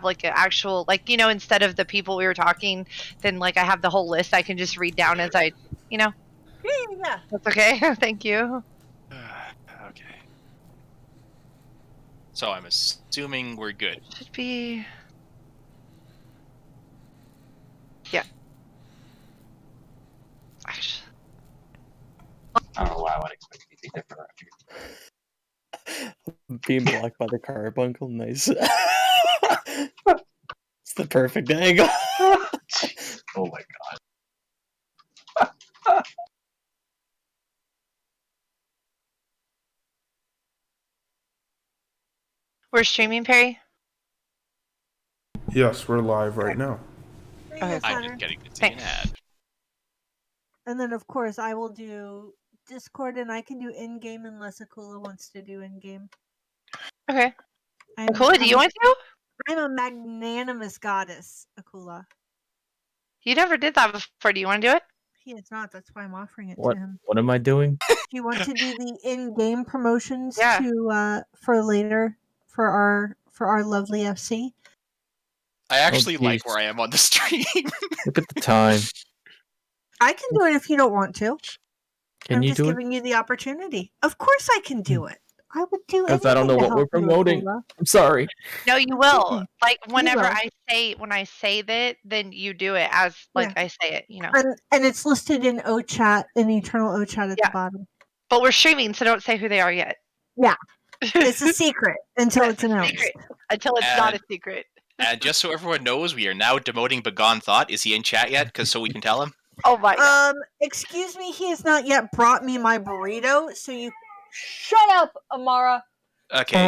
like an actual, like, instead of the people we were talking, then like I have the whole list. I can just read down as I, Yeah. That's okay. Thank you. Okay. So I'm assuming we're good. Should be. Yeah. Actually. I don't know why I would expect it to be different. Being blocked by the carbuncle, nice. It's the perfect angle. Jeez. Oh my god. We're streaming, Perry? Yes, we're live right now. Okay. I'm just getting to see an ad. And then, of course, I will do Discord, and I can do in-game unless Akula wants to do in-game. Okay. Akula, do you want to? I'm a magnanimous goddess, Akula. You never did that before. Do you want to do it? He is not. That's why I'm offering it What? to him. What am I doing? Do you want to do the in-game promotions to for later for our lovely FC? I actually like where I am on the stream. Look at the time. I can do it if you don't want to. Can I'm you just do it? giving you the opportunity. Of course I can do it. I would do it. Because I don't know what we're promoting. I'm sorry. No, you will. Like whenever will. when I say that, then you do it as like I say it. And it's listed in OChat, in Eternal OChat at the bottom. But we're streaming, so don't say who they are yet. Yeah, it's a secret until it's announced. Until it's not a secret. And just so everyone knows, we are now demoting Begone Thought. Is he in chat yet? Because so we can tell him. Oh my god. Excuse me, he has not yet brought me my burrito, so you shut up, Amara. Okay.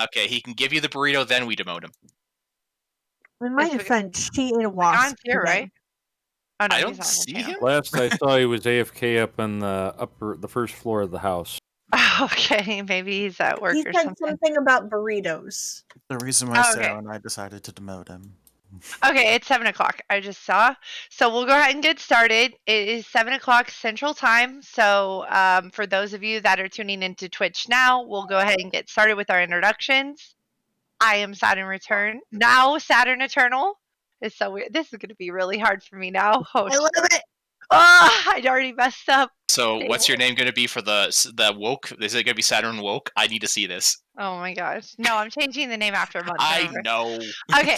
Okay, he can give you the burrito, then we demote him. In my defense, she ate a wasp. Here, right? Oh, no, I he's don't not see him. Last I saw, he was AFK up in the first floor of the house. Okay, maybe he's at work He or said something. something about burritos. The reason why Oh, okay. Sarah and I decided to demote him. Okay, it's 7:00. I just saw. So we'll go ahead and get started. It is 7:00 Central Time. So for those of you that are tuning into Twitch now, we'll go ahead and get started with our introductions. I am Saturn Return. Now Saturn Eternal. It's so weird. This is going to be really hard for me now. Oh, I love it. Oh, I'd already messed up. So what's your name going to be for the woke? Is it going to be Saturn Woke? I need to see this. Oh my gosh. No, I'm changing the name after a month. I remember. know. Okay.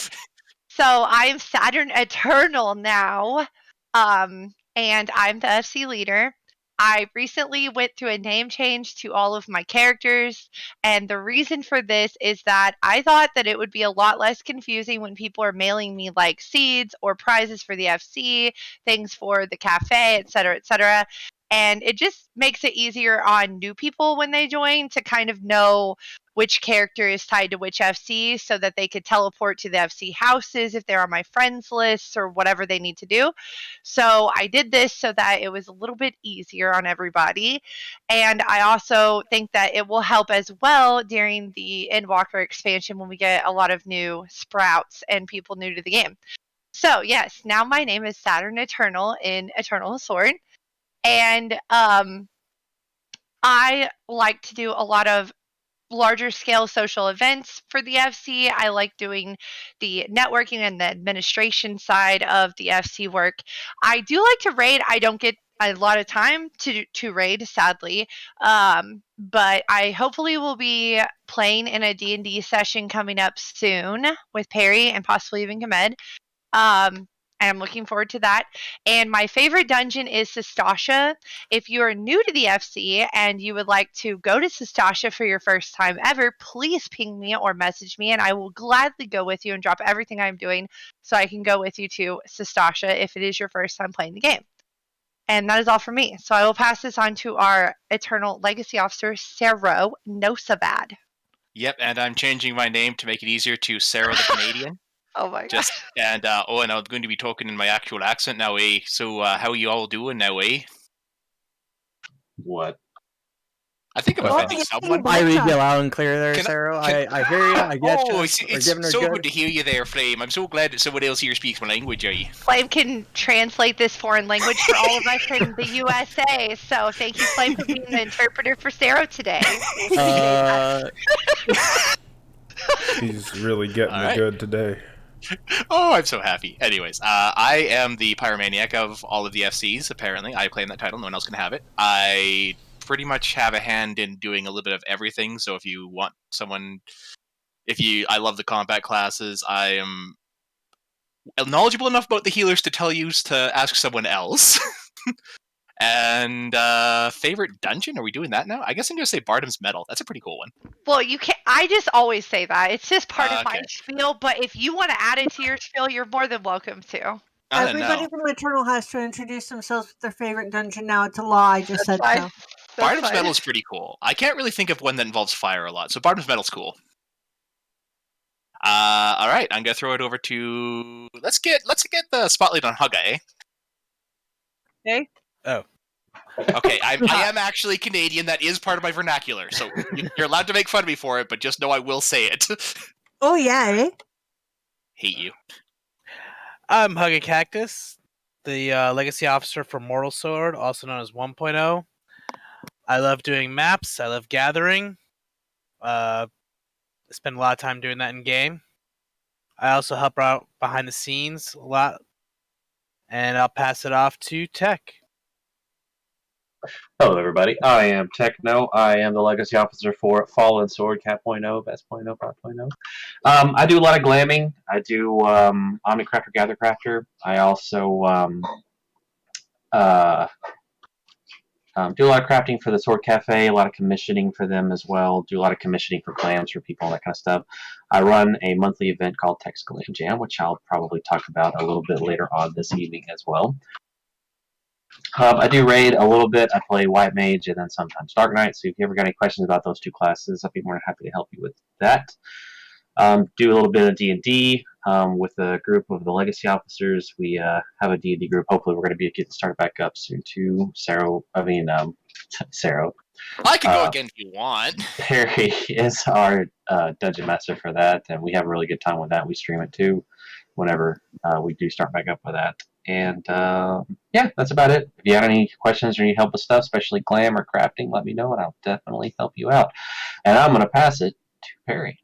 So I'm Saturn Eternal now. And I'm the FC leader. I recently went through a name change to all of my characters, and the reason for this is that I thought that it would be a lot less confusing when people are mailing me like seeds or prizes for the FC, things for the cafe, etc., and it just makes it easier on new people when they join to kind of know which character is tied to which FC so that they could teleport to the FC houses if they're on my friends list or whatever they need to do. So I did this so that it was a little bit easier on everybody. And I also think that it will help as well during the Endwalker expansion when we get a lot of new sprouts and people new to the game. So yes, now my name is Saturn Eternal in Eternal Sword. And I like to do a lot of larger scale social events for the FC. I like doing the networking and the administration side of the FC work. I do like to raid. I don't get a lot of time to raid, sadly. But I hopefully will be playing in a D&D session coming up soon with Perry and possibly even Kamed. I'm looking forward to that. And my favorite dungeon is Sestasha. If you are new to the FC and you would like to go to Sestasha for your first time ever, please ping me or message me, and I will gladly go with you and drop everything I'm doing so I can go with you to Sestasha if it is your first time playing the game. And that is all for me. So I will pass this on to our Eternal Legacy Officer, Sarah Nosabad. Yep, and I'm changing my name to make it easier to Sarah the Canadian. Oh my god. And and I'm going to be talking in my actual accent now, eh? So how are you all doing now, eh? What? I think I'm offending someone. I read you loud and clear there, Can I- Sarah. can- I hear you. I get you. It's so good to hear you there, Flame. I'm so glad that someone else here speaks my language, eh? Flame can translate this foreign language for all of us in the USA. So thank you, Flame, for being the interpreter for Sarah today. He's really getting the good today. Oh, I'm so happy. Anyways, I am the pyromaniac of all of the FCs, apparently. I claim that title. No one else can have it. I pretty much have a hand in doing a little bit of everything, so if you want someone... I love the combat classes. I am knowledgeable enough about the healers to tell you to ask someone else. And favorite dungeon? Are we doing that now? I guess I'm gonna say Bardam's Medal. That's a pretty cool one. Well, you can't. I just always say that. It's just part of my spiel. But if you want to add it to your spiel, you're more than welcome to. Everybody from Eternal has to introduce themselves with their favorite dungeon now. It's a law. I just said so. Bardam's Medal is pretty cool. I can't really think of one that involves fire a lot, so Bardam's Medal's cool. All right, I'm gonna throw it over to let's get the spotlight on Hugga, eh? Okay. Oh. Okay, I am actually Canadian. That is part of my vernacular, so you're allowed to make fun of me for it, but just know I will say it. Oh yeah, eh? Hate you. I'm Hugga Cactus, the legacy officer for Mortal Sword, also known as 1.0. I love doing maps. I love gathering. I spend a lot of time doing that in game. I also help out behind the scenes a lot, and I'll pass it off to Tech. Hello, everybody. I am Techno. I am the legacy officer for Fallen Sword, Cat.0, Best.0, Prod.0. I do a lot of glamming. I do Omnicrafter, Gathercrafter. I also do a lot of crafting for the Sword Cafe, a lot of commissioning for them as well. Do a lot of commissioning for glams for people, that kind of stuff. I run a monthly event called Tech's Glam Jam, which I'll probably talk about a little bit later on this evening as well. I do raid a little bit. I play White Mage and then sometimes Dark Knight. So if you ever got any questions about those two classes, I'd be more than happy to help you with that. Do a little bit of D&D with a group of the Legacy Officers. We have a D&D group. Hopefully, we're going to be getting started back up soon too. Saro. I can go again if you want. Perry is our dungeon master for that, and we have a really good time with that. We stream it too whenever we do start back up with that. And yeah, that's about it. If you have any questions or need help with stuff, especially glam or crafting, let me know and I'll definitely help you out. And I'm going to pass it to Perry.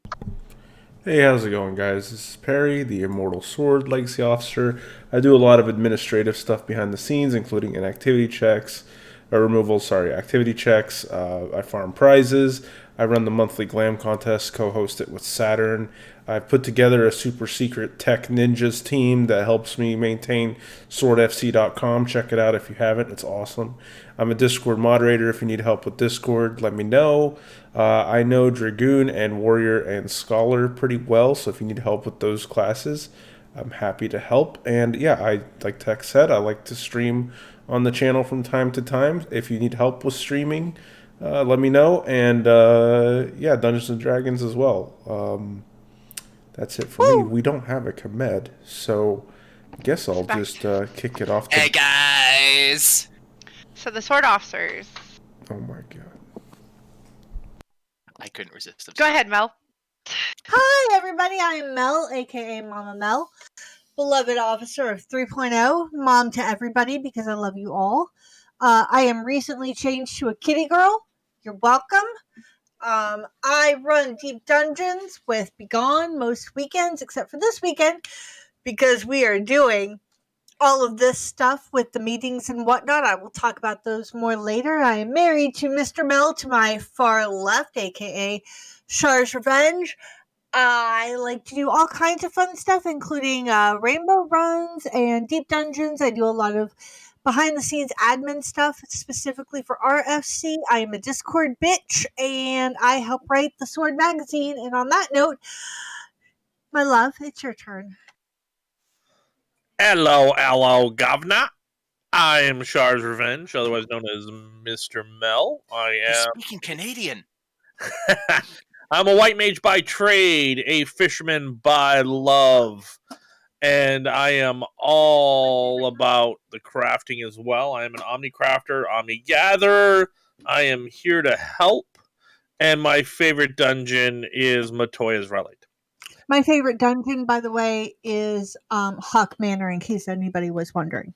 Hey, how's it going, guys? This is Perry, the Immortal Sword Legacy Officer. I do a lot of administrative stuff behind the scenes, including activity checks, activity checks. I farm prizes. I run the monthly glam contest, co-host it with Saturn. I've put together a super secret tech ninjas team that helps me maintain swordfc.com. Check it out if you haven't. It's awesome. I'm a Discord moderator. If you need help with Discord, let me know. I know Dragoon and Warrior and Scholar pretty well, so if you need help with those classes, I'm happy to help. And yeah, like Tech said, I like to stream on the channel from time to time. If you need help with streaming, let me know. And yeah, Dungeons and Dragons as well. That's it for me. We don't have a commed, so I guess I'll just kick it off. Hey guys! So the sword officers. Oh my god. I couldn't resist them. Go ahead, Mel. Hi, everybody. I am Mel, aka Mama Mel, beloved officer of 3.0, mom to everybody because I love you all. I am recently changed to a kitty girl. You're welcome. I run deep dungeons with Begone most weekends, except for this weekend, because we are doing all of this stuff with the meetings and whatnot. I will talk about those more later. I am married to Mr. Mel to my far left, aka Char's Revenge. I like to do all kinds of fun stuff, including rainbow runs and deep dungeons. I do a lot of behind the scenes admin stuff specifically for RFC. I am a Discord bitch and I help write the Sword magazine. And on that note, my love, it's your turn. Hello, governor. I am Char's Revenge, otherwise known as Mr. Mel. He's speaking Canadian. I'm a white mage by trade, a fisherman by love. And I am all about the crafting as well. I am an Omnicrafter, Omni-gatherer. I am here to help. And my favorite dungeon is Matoya's Relic. My favorite dungeon, by the way, is Hawk Manor, in case anybody was wondering.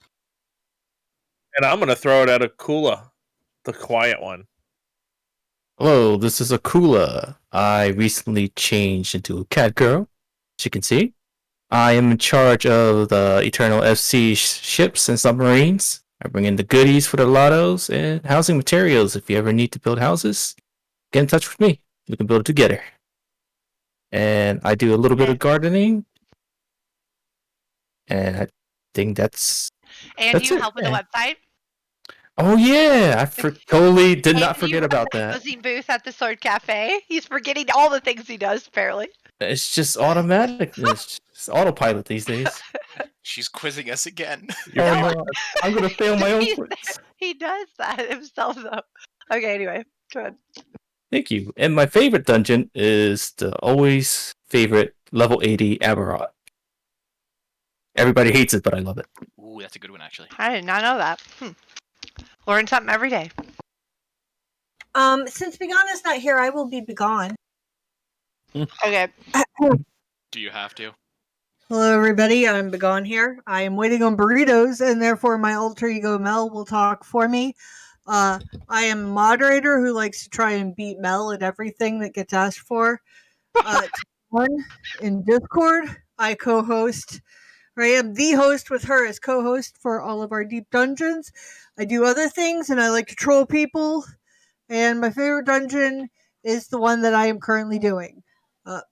And I'm going to throw it at Akula, the quiet one. Hello, this is Akula. I recently changed into a cat girl, as you can see. I am in charge of the Eternal FC ships and submarines. I bring in the goodies for the lottos and housing materials. If you ever need to build houses, get in touch with me. We can build it together. And I do a little bit of gardening. And I think that's And you it. help with the website? Oh yeah, I totally did not forget about The that. housing booth at the Sword Cafe. He's forgetting all the things he does, apparently. It's just automatic. It's just autopilot these days. She's quizzing us again. Oh no, I'm gonna fail my own quiz. He does that himself, though. Okay, anyway, go ahead. Thank you. And my favorite dungeon is the always favorite level 80 Aberrot. Everybody hates it, but I love it. Ooh, that's a good one, actually. I did not know that. Learn something every day. Since Begone is not here, I will be Begone. Okay. Do you have to? Hello, everybody. I'm Begone here. I am waiting on burritos, and therefore my alter ego Mel will talk for me. I am a moderator who likes to try and beat Mel at everything that gets asked for. In Discord, I co-host. I am the host with her as co-host for all of our deep dungeons. I do other things, and I like to troll people. And my favorite dungeon is the one that I am currently doing.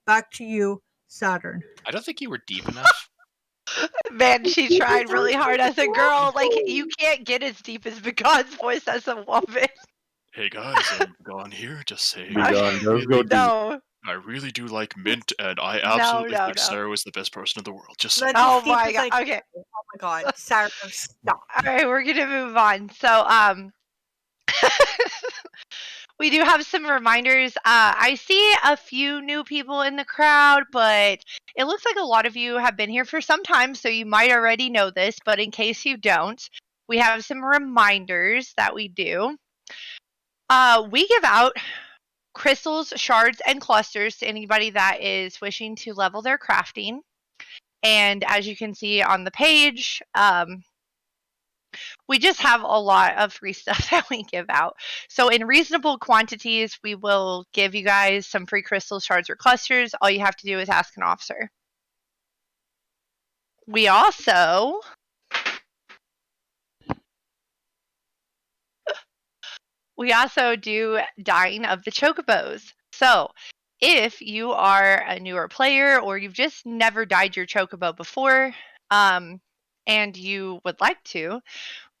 Back to you, Saturn. I don't think you were deep enough. Man, she tried really hard as a girl. Like, you can't get as deep as Begone's voice as a woman. Hey guys, I'm Gone here. Just saying. Begone does go deep. No. I really do like mint, and I absolutely think no. Sarah is the best person in the world. Just saying. Oh my god. Okay. Oh my god, Saturn, stop. All right, we're gonna move on. So, we do have some reminders. I see a few new people in the crowd, but it looks like a lot of you have been here for some time, so you might already know this. But in case you don't, we have some reminders that we do. We give out crystals, shards, and clusters to anybody that is wishing to level their crafting. And as you can see on the page, we just have a lot of free stuff that we give out. So in reasonable quantities, we will give you guys some free crystals, shards, or clusters. All you have to do is ask an officer. We also do dyeing of the chocobos. So if you are a newer player or you've just never dyed your chocobo before, and you would like to,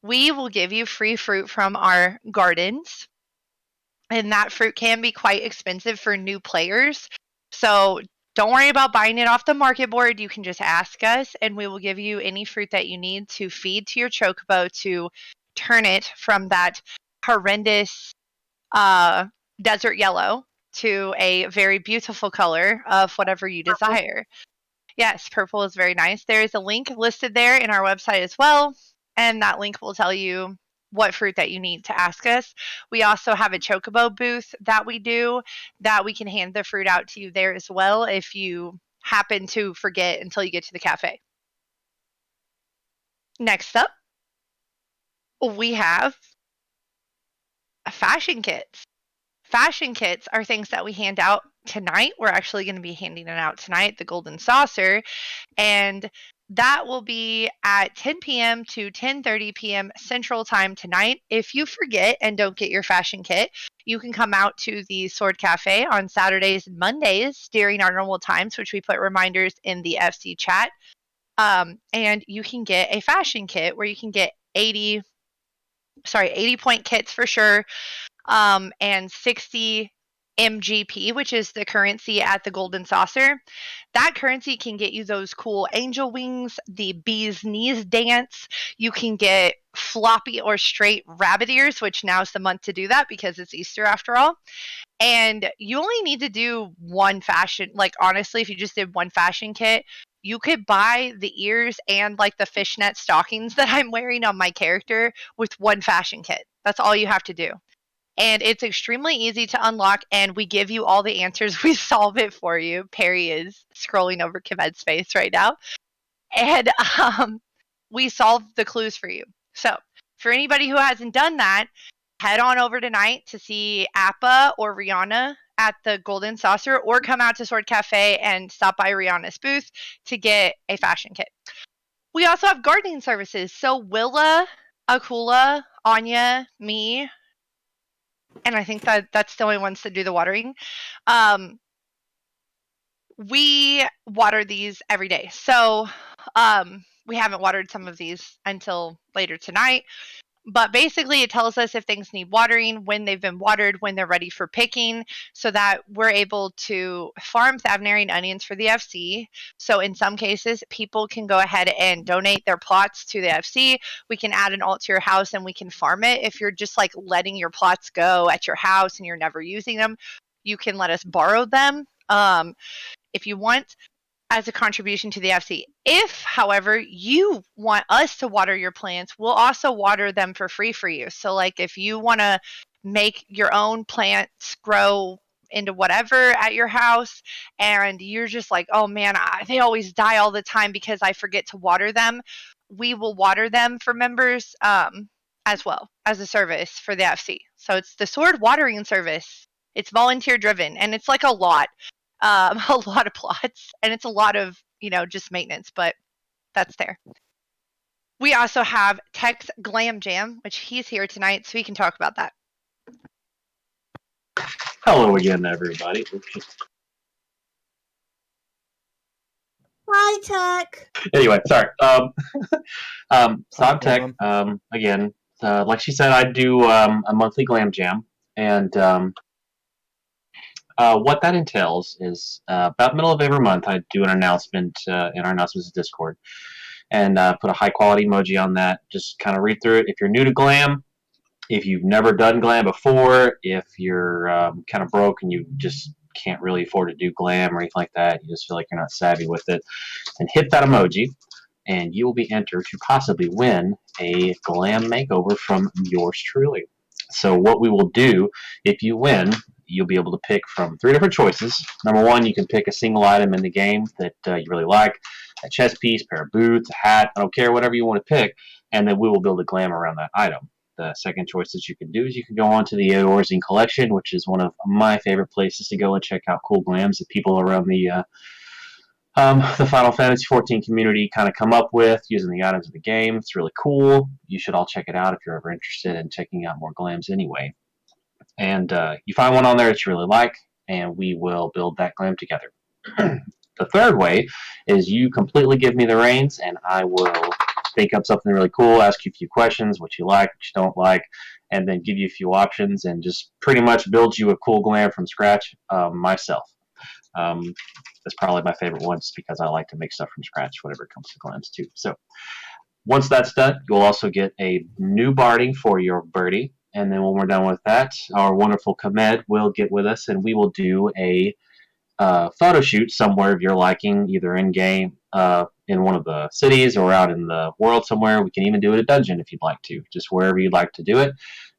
we will give you free fruit from our gardens. And that fruit can be quite expensive for new players. So don't worry about buying it off the market board. You can just ask us, and we will give you any fruit that you need to feed to your chocobo to turn it from that horrendous desert yellow to a very beautiful color of whatever you desire. Yes, purple is very nice. There is a link listed there in our website as well, and that link will tell you what fruit that you need to ask us. We also have a chocobo booth that we do that we can hand the fruit out to you there as well if you happen to forget until you get to the cafe. Next up, we have fashion kits. Fashion kits are things that we hand out tonight. We're actually going to be handing it out tonight, the Golden Saucer, and that will be at 10 p.m. to 10:30 p.m. Central Time tonight. If you forget and don't get your fashion kit, you can come out to the Sword Cafe on Saturdays and Mondays during our normal times, which we put reminders in the FC chat. And you can get a fashion kit where you can get 80 point kits for sure, and 60 MGP, which is the currency at the Golden Saucer. That currency can get you those cool angel wings, the bee's knees dance. You can get floppy or straight rabbit ears, which now's the month to do that because it's Easter after all. And you only need to do one fashion. Like, honestly, if you just did one fashion kit, you could buy the ears and like the fishnet stockings that I'm wearing on my character with one fashion kit. That's all you have to do. And it's extremely easy to unlock, and we give you all the answers. We solve it for you. Perry is scrolling over Kevad's face right now. And we solve the clues for you. So for anybody who hasn't done that, head on over tonight to see Appa or Rihanna at the Golden Saucer, or come out to Sword Cafe and stop by Rihanna's booth to get a fashion kit. We also have gardening services. So Willa, Akula, Anya, me, and I think that's the only ones that do the watering. We water these every day. So we haven't watered some of these until later tonight. But basically, it tells us if things need watering, when they've been watered, when they're ready for picking, so that we're able to farm Thavnarian onions for the FC. So in some cases, people can go ahead and donate their plots to the FC. We can add an alt to your house and we can farm it. If you're just like letting your plots go at your house and you're never using them, you can let us borrow them if you want, as a contribution to the FC. If, however, you want us to water your plants, we'll also water them for free for you. So, like, if you want to make your own plants grow into whatever at your house, and you're just like, oh man, they always die all the time because I forget to water them, we will water them for members as well as a service for the FC. So, it's the sword watering service. It's volunteer driven, and it's like a lot. A lot of plots, and it's a lot of, just maintenance, but that's there. We also have Tex Glam Jam, which he's here tonight, so he can talk about that. Hello again, everybody. Hi, Tech. Anyway, sorry. So I'm Hi, Tech. Glam. Again, like she said, I do a monthly glam jam, and what that entails is about the middle of every month, I do an announcement in our announcements Discord, and put a high quality emoji on that. Just kind of read through it. If you're new to glam, if you've never done glam before, if you're kind of broke and you just can't really afford to do glam or anything like that, you just feel like you're not savvy with it, then hit that emoji, and you will be entered to possibly win a glam makeover from yours truly. So what we will do, if you win, you'll be able to pick from 3 different choices. Number 1, you can pick a single item in the game that you really like, a chest piece, pair of boots, a hat, I don't care, whatever you want to pick, and then we will build a glam around that item. The second choice that you can do is you can go on to the Eorzine collection, which is one of my favorite places to go and check out cool glams that people around the Final Fantasy XIV community kind of come up with using the items of the game. It's really cool. You should all check it out if you're ever interested in checking out more glams anyway. And you find one on there that you really like, and we will build that glam together. The third way is you completely give me the reins, and I will think up something really cool, ask you a few questions, what you like, what you don't like, and then give you a few options and just pretty much build you a cool glam from scratch myself. That's probably my favorite one just because I like to make stuff from scratch whenever it comes to glams too. So once that's done, you'll also get a new barding for your birdie. And then when we're done with that, our wonderful Komed will get with us and we will do a photo shoot somewhere of your liking, either in game, in one of the cities, or out in the world somewhere. We can even do it at a dungeon if you'd like to, just wherever you'd like to do it.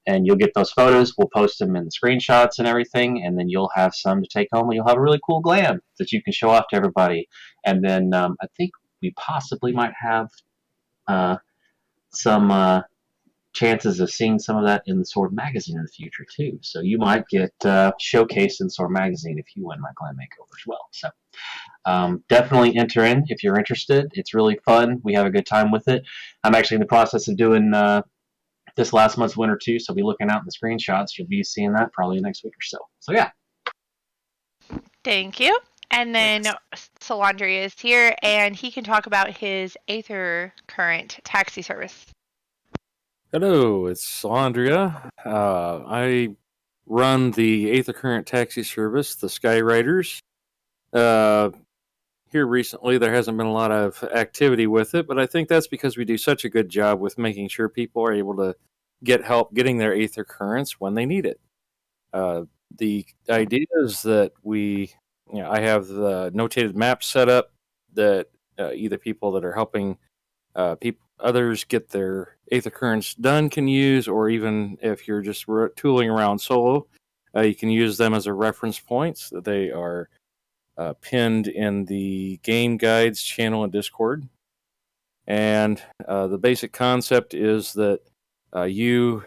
And you'll get those photos. We'll post them in the screenshots and everything, and then you'll have some to take home, and you'll have a really cool glam that you can show off to everybody. And then I think we possibly might have some chances of seeing some of that in the Sword magazine in the future too. So you might get showcased in Sword magazine if you win my glam makeover as well. So definitely enter in if you're interested. It's really fun. We have a good time with it. I'm actually in the process of doing this last month's winter too, so be looking out in the screenshots. You'll be seeing that probably next week or so. So yeah. Thank you. And then Solandri is here, and he can talk about his Aether Current taxi service. Hello, it's Andrea. I run the Aether Current taxi service, the Skyriders. Here recently, there hasn't been a lot of activity with it, but I think that's because we do such a good job with making sure people are able to get help getting their Aether Currents when they need it. The idea is that I have the notated map set up that either people that are helping others get their Aether Currents done can use, or even if you're just tooling around solo, you can use them as a reference points. They are pinned in the game guides channel in Discord. And the basic concept is that you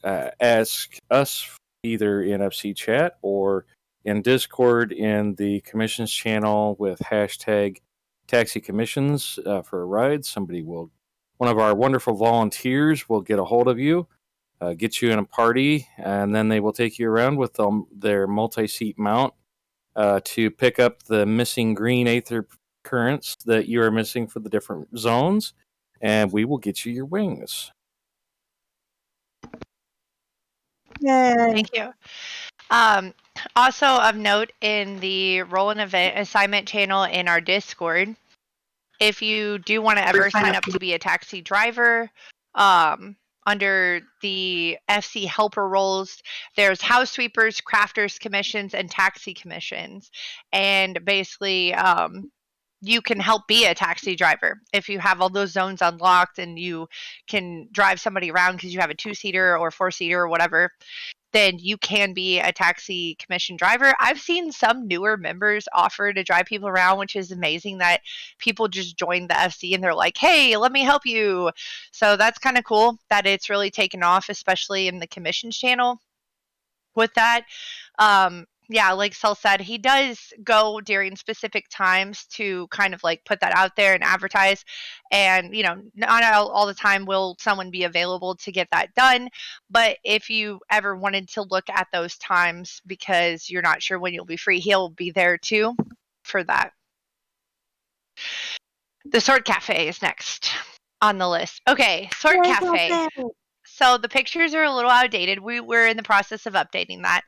ask us either in FC chat or in Discord in the commissions channel with hashtag taxi commissions for a ride. One of our wonderful volunteers will get a hold of you, get you in a party, and then they will take you around with their multi-seat mount to pick up the missing green aether currents that you are missing for the different zones, and we will get you your wings. Yay. Thank you. Um, Also of note in the role and event assignment channel in our Discord, if you do want to ever sign up to be a taxi driver, under the FC helper roles, there's house sweepers, crafters commissions, and taxi commissions. And basically, you can help be a taxi driver if you have all those zones unlocked and you can drive somebody around because you have a 2-seater or 4-seater or whatever. Then you can be a taxi commission driver. I've seen some newer members offer to drive people around, which is amazing that people just join the FC and they're like, hey, let me help you. So that's kind of cool that it's really taken off, especially in the commissions channel with that. Yeah, like Sel said, he does go during specific times to kind of like put that out there and advertise. And, not all the time will someone be available to get that done. But if you ever wanted to look at those times because you're not sure when you'll be free, he'll be there too for that. The Sword Cafe is next on the list. Okay, Sword Cafe. So the pictures are a little outdated. We're in the process of updating that.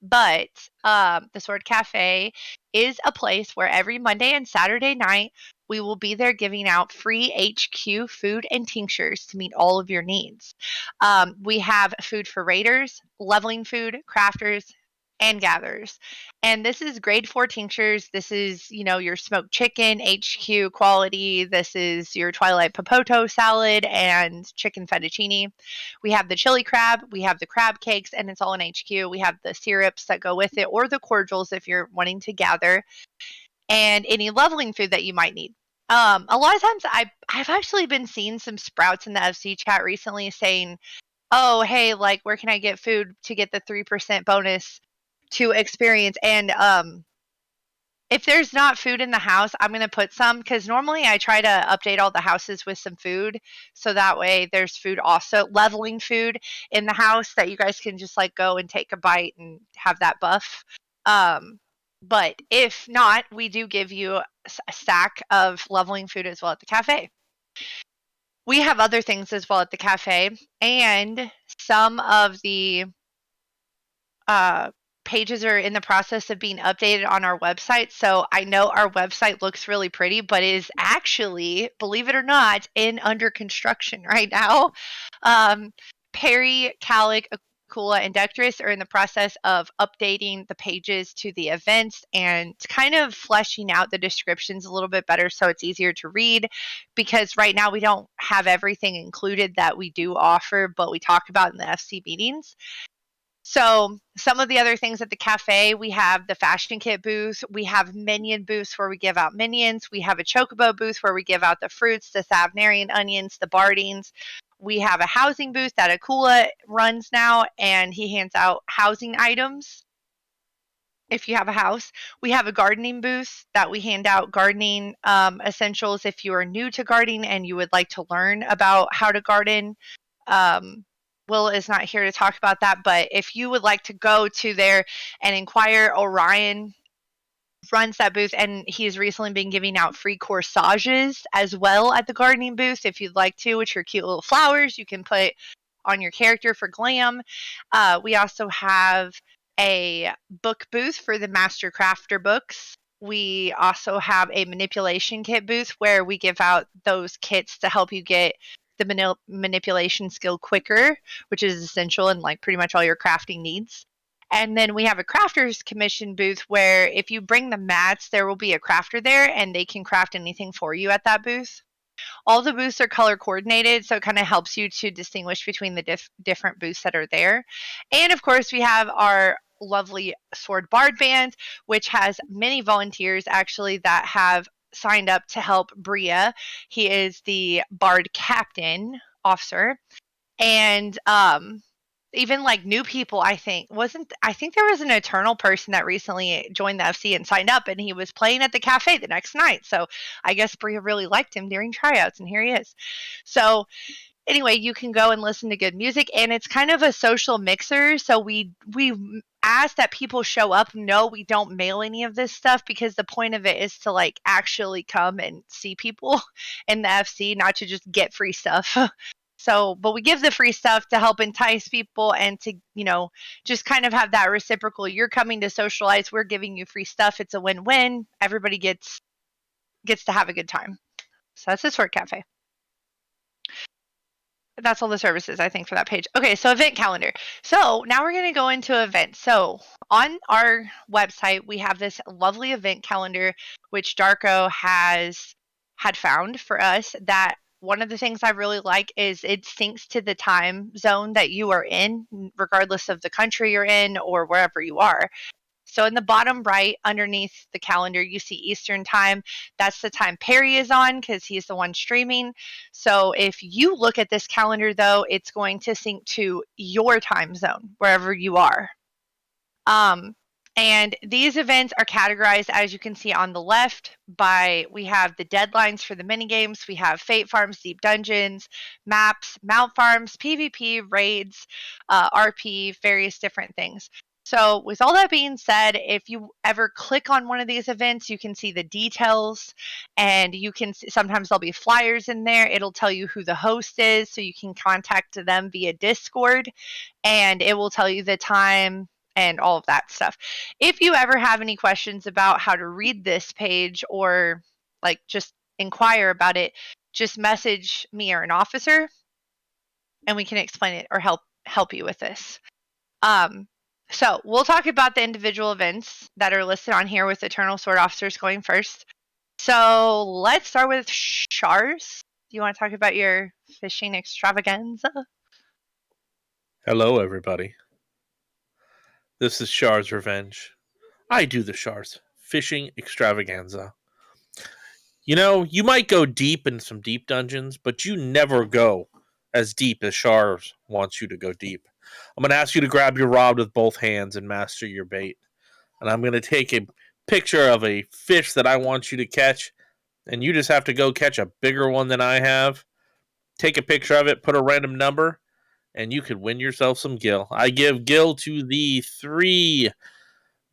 But the Sword Cafe is a place where every Monday and Saturday night we will be there giving out free HQ food and tinctures to meet all of your needs. We have food for raiders, leveling food, crafters, and gatherers. And this is grade 4 tinctures. This is, your smoked chicken, HQ quality. This is your Twilight Popoto salad and chicken fettuccine. We have the chili crab, we have the crab cakes, and it's all in HQ. We have the syrups that go with it, or the cordials if you're wanting to gather, and any leveling food that you might need. A lot of times I've actually been seeing some sprouts in the FC chat recently saying, oh, hey, like, where can I get food to get the 3% bonus to experience? And if there's not food in the house, I'm going to put some, because normally I try to update all the houses with some food. So that way there's food also, leveling food in the house that you guys can just like go and take a bite and have that buff. But if not, we do give you a stack of leveling food as well at the cafe. We have other things as well at the cafe, and some of the pages are in the process of being updated on our website. So I know our website looks really pretty, but it is actually, believe it or not, under construction right now. Perry, Calic, Akula, and Dectris are in the process of updating the pages to the events and kind of fleshing out the descriptions a little bit better so it's easier to read, because right now we don't have everything included that we do offer, but we talk about in the FC meetings. So some of the other things at the cafe, we have the fashion kit booth. We have minion booths where we give out minions. We have a chocobo booth where we give out the fruits, the Thavnarian onions, the bardings. We have a housing booth that Akula runs now, and he hands out housing items if you have a house. We have a gardening booth that we hand out gardening essentials if you are new to gardening and you would like to learn about how to garden. Will is not here to talk about that, but if you would like to go to there and inquire, Orion runs that booth, and he's recently been giving out free corsages as well at the gardening booth if you'd like to, which are cute little flowers you can put on your character for glam. We also have a book booth for the Master Crafter books. We also have a manipulation kit booth where we give out those kits to help you get the manipulation skill quicker, which is essential in like pretty much all your crafting needs. And then we have a crafter's commission booth where if you bring the mats, there will be a crafter there and they can craft anything for you at that booth. All the booths are color coordinated, so it kind of helps you to distinguish between the different booths that are there. And of course, we have our lovely Sword Bard Band, which has many volunteers actually that have signed up to help Bria. He is the Bard Captain officer, and even like new people. I think there was an Eternal person that recently joined the FC and signed up, and he was playing at the cafe the next night. So I guess Bria really liked him during tryouts, and here he is. So anyway, you can go and listen to good music, and it's kind of a social mixer. So we ask that people show up. No, we don't mail any of this stuff because the point of it is to like actually come and see people in the FC, not to just get free stuff. So, but we give the free stuff to help entice people and to, just kind of have that reciprocal. You're coming to socialize, we're giving you free stuff. It's a win-win. Everybody gets to have a good time. So that's the Sword Cafe. That's all the services, I think, for that page. Okay, so event calendar. So now we're going to go into events. So on our website, we have this lovely event calendar, which Darko had found for us. That one of the things I really like is it syncs to the time zone that you are in, regardless of the country you're in or wherever you are. So in the bottom right, underneath the calendar, you see Eastern time. That's the time Perry is on because he's the one streaming. So if you look at this calendar, though, it's going to sync to your time zone, wherever you are. And these events are categorized, as you can see on the left, we have the deadlines for the mini games. We have Fate Farms, Deep Dungeons, maps, Mount Farms, PvP, raids, RP, various different things. So with all that being said, if you ever click on one of these events, you can see the details, and you can sometimes there'll be flyers in there. It'll tell you who the host is, so you can contact them via Discord, and it will tell you the time and all of that stuff. If you ever have any questions about how to read this page or like just inquire about it, just message me or an officer and we can explain it or help you with this. So we'll talk about the individual events that are listed on here with Eternal Sword Officers going first. So let's start with Shars. Do you want to talk about your fishing extravaganza? Hello, everybody. This is Char's Revenge. I do the Char's fishing extravaganza. You might go deep in some deep dungeons, but you never go as deep as Char's wants you to go deep. I'm going to ask you to grab your rod with both hands and master your bait. And I'm going to take a picture of a fish that I want you to catch, and you just have to go catch a bigger one than I have. Take a picture of it, put a random number, and you could win yourself some gill. I give gill to the 3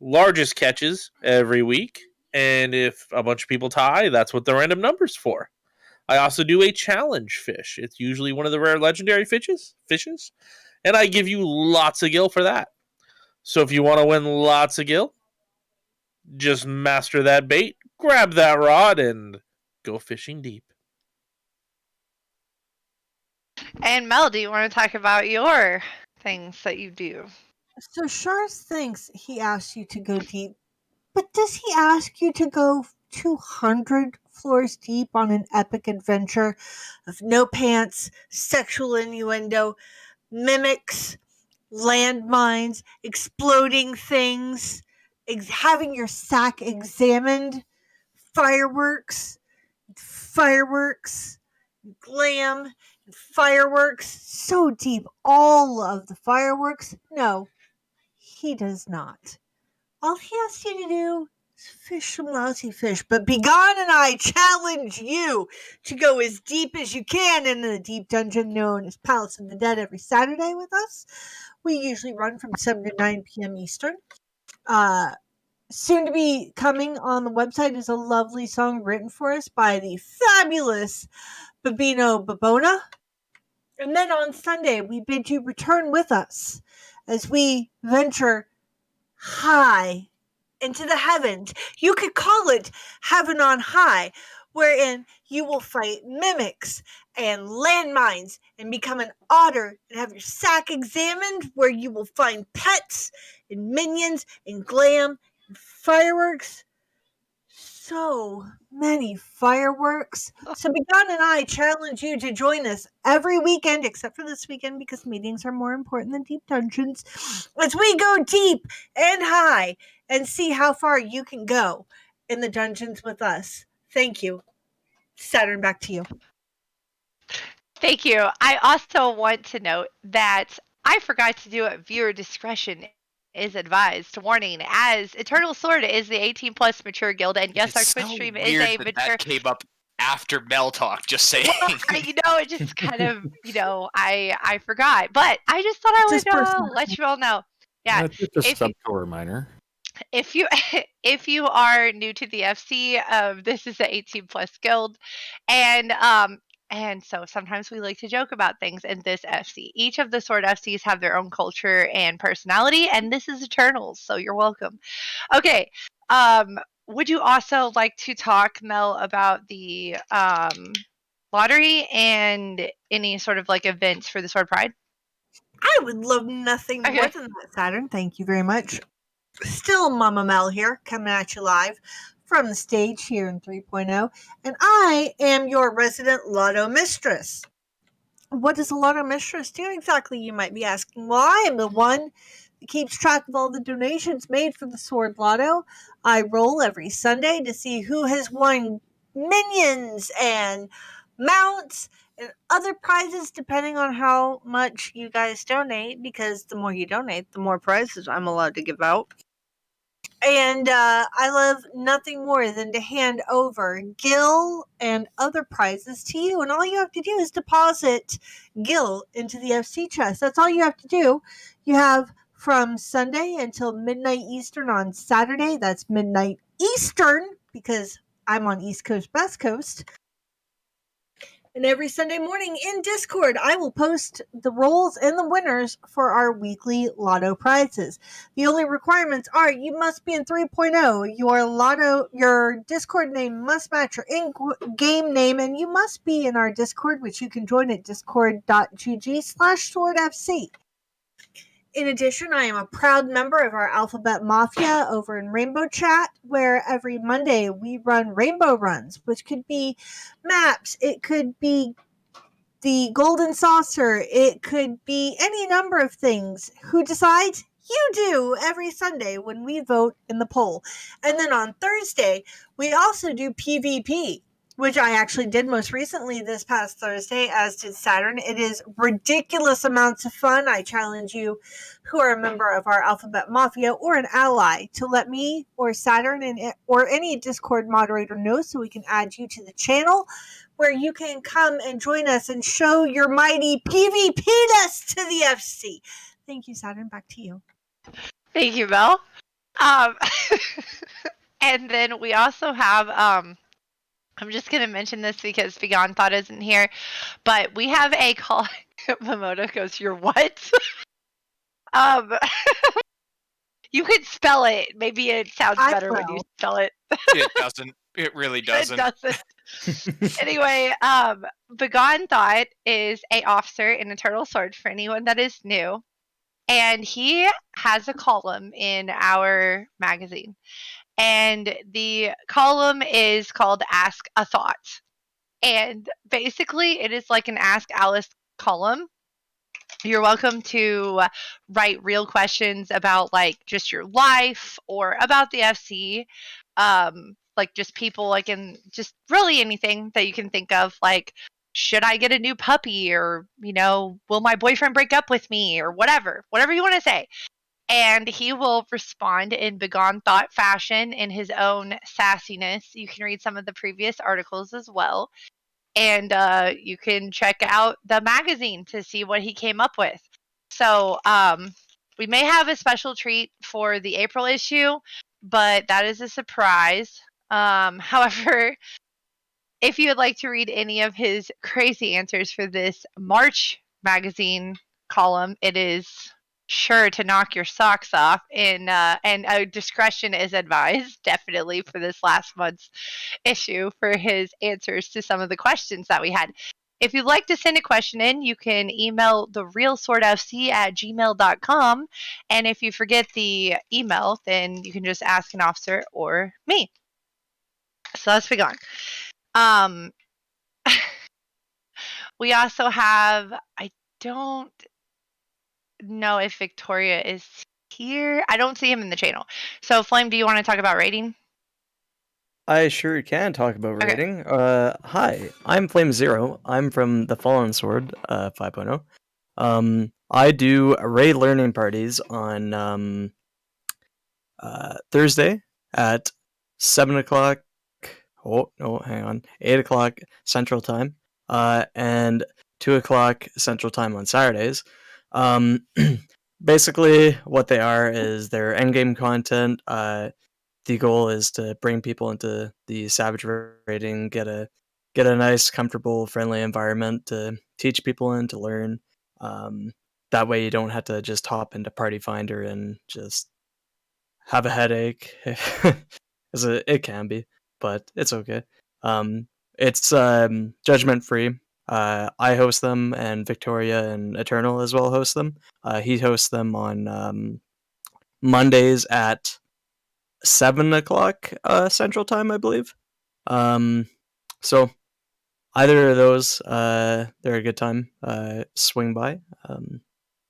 largest catches every week, and if a bunch of people tie, that's what the random number's for. I also do a challenge fish. It's usually one of the rare legendary fishes, and I give you lots of gill for that. So if you want to win lots of gill, just master that bait, grab that rod, and go fishing deep. And Mel, do you want to talk about your things that you do? So Shars thinks he asked you to go deep, but does he ask you to go 200 floors deep on an epic adventure of no pants, sexual innuendo, mimics, landmines, exploding things, having your sack examined, fireworks, glam, fireworks, so deep, all of the fireworks? No, he does not. All he asks you to do is fish some lousy fish. But Begone and I challenge you to go as deep as you can in the deep dungeon known as Palace of the Dead every Saturday with us. We usually run from 7 to 9 p.m. Eastern. Soon to be coming on the website is a lovely song written for us by the fabulous Babino Babona. And then on Sunday, we bid you return with us as we venture high into the heavens. You could call it heaven on high, wherein you will fight mimics and landmines and become an otter and have your sack examined, where you will find pets and minions and glam and fireworks. So many fireworks. So Begone and I challenge you to join us every weekend, except for this weekend because meetings are more important than deep dungeons, as we go deep and high and see how far you can go in the dungeons with us. Thank you. Saturn, back to you. Thank you. I also want to note that I forgot to do it. Viewer discretion is advised. Warning, as Eternal Sword is the 18 plus mature guild, and yes, our It's Twitch so stream is weird a that mature. that came up after Mel talk. Just saying. Well, it just kind of, I forgot, but I just thought I Just would personal. let you all know. Yeah, Just a if you, sub reminder. if you if you are new to the FC, this is the 18 plus guild, and so sometimes we like to joke about things in this FC. Each of the sword FCs have their own culture and personality, and this is Eternals, so you're welcome. Okay, would you also like to talk, Mel, about the lottery and any sort of like events for the Sword Pride? I would love nothing more Okay. than that, Saturn. Thank you very much. Still Mama Mel here, coming at you live from the stage here in 3.0, and I am your resident lotto mistress. What does a lotto mistress do exactly, you might be asking? Well, I am the one that keeps track of all the donations made for the Sword Lotto. I roll every Sunday to see who has won minions and mounts and other prizes depending on how much you guys donate, because the more you donate, the more prizes I'm allowed to give out. And I love nothing more than to hand over Gil and other prizes to you. And all you have to do is deposit Gil into the FC chest. That's all you have to do. You have from Sunday until midnight Eastern on Saturday. That's midnight Eastern because I'm on East Coast, West Coast. And every Sunday morning in Discord, I will post the rolls and the winners for our weekly lotto prizes. The only requirements are you must be in 3.0, your Discord name must match your in-game name, and you must be in our Discord, which you can join at discord.gg/swordfc. In addition, I am a proud member of our Alphabet Mafia over in Rainbow Chat, where every Monday we run Rainbow Runs, which could be maps, it could be the Golden Saucer, it could be any number of things. Who decides? You do every Sunday when we vote in the poll. And then on Thursday, we also do PvP, which I actually did most recently this past Thursday, as did Saturn. It is ridiculous amounts of fun. I challenge you who are a member of our Alphabet Mafia or an ally to let me or Saturn or any Discord moderator know so we can add you to the channel where you can come and join us and show your mighty PvP-ness to the FC. Thank you, Saturn. Back to you. Thank you, Mel. Um, and then we also have I'm just going to mention this because Beyond Thought isn't here, but we have a call. Momoto goes, "You're what?" um, you could spell it. Maybe it sounds better when you spell it. It doesn't. It really It doesn't. doesn't. Anyway, Begone Thought is a officer in Eternal Sword for anyone that is new, and he has a column in our magazine, and the column is called "Ask a Thought," and basically it is like an Ask Alice column. You're welcome to write real questions about like just your life or about the FC, like just people, like in just really anything that you can think of, like should I get a new puppy, or will my boyfriend break up with me, or whatever you want to say. And he will respond in Begone Thought fashion in his own sassiness. You can read some of the previous articles as well, and you can check out the magazine to see what he came up with. So we may have a special treat for the April issue, but that is a surprise. However, if you would like to read any of his crazy answers for this March magazine column, it is sure to knock your socks off. And discretion is advised, definitely, for this last month's issue for his answers to some of the questions that we had. If you'd like to send a question in, you can email therealswordfc@gmail.com. And if you forget the email, then you can just ask an officer or me. So let's be gone. We also have, I don't know if Victoria is here. I don't see him in the channel. So Flame, do you want to talk about rating? I sure can talk about Okay. rating. Hi, I'm Flame Zero. I'm from the Fallen Sword 5.0. I do array learning parties on Thursday at 7 o'clock. Oh no, hang on, 8 o'clock Central Time, and 2 o'clock Central Time on Saturdays. Basically, what they are is their endgame content. The goal is to bring people into the Savage rating, get a nice, comfortable, friendly environment to teach people and to learn. That way, you don't have to just hop into Party Finder and just have a headache. Because it can be, but it's okay. It's judgment free. I host them, and Victoria and Eternal as well host them. He hosts them on Mondays at 7 o'clock Central Time, I believe. So either of those, they're a good time. Swing by.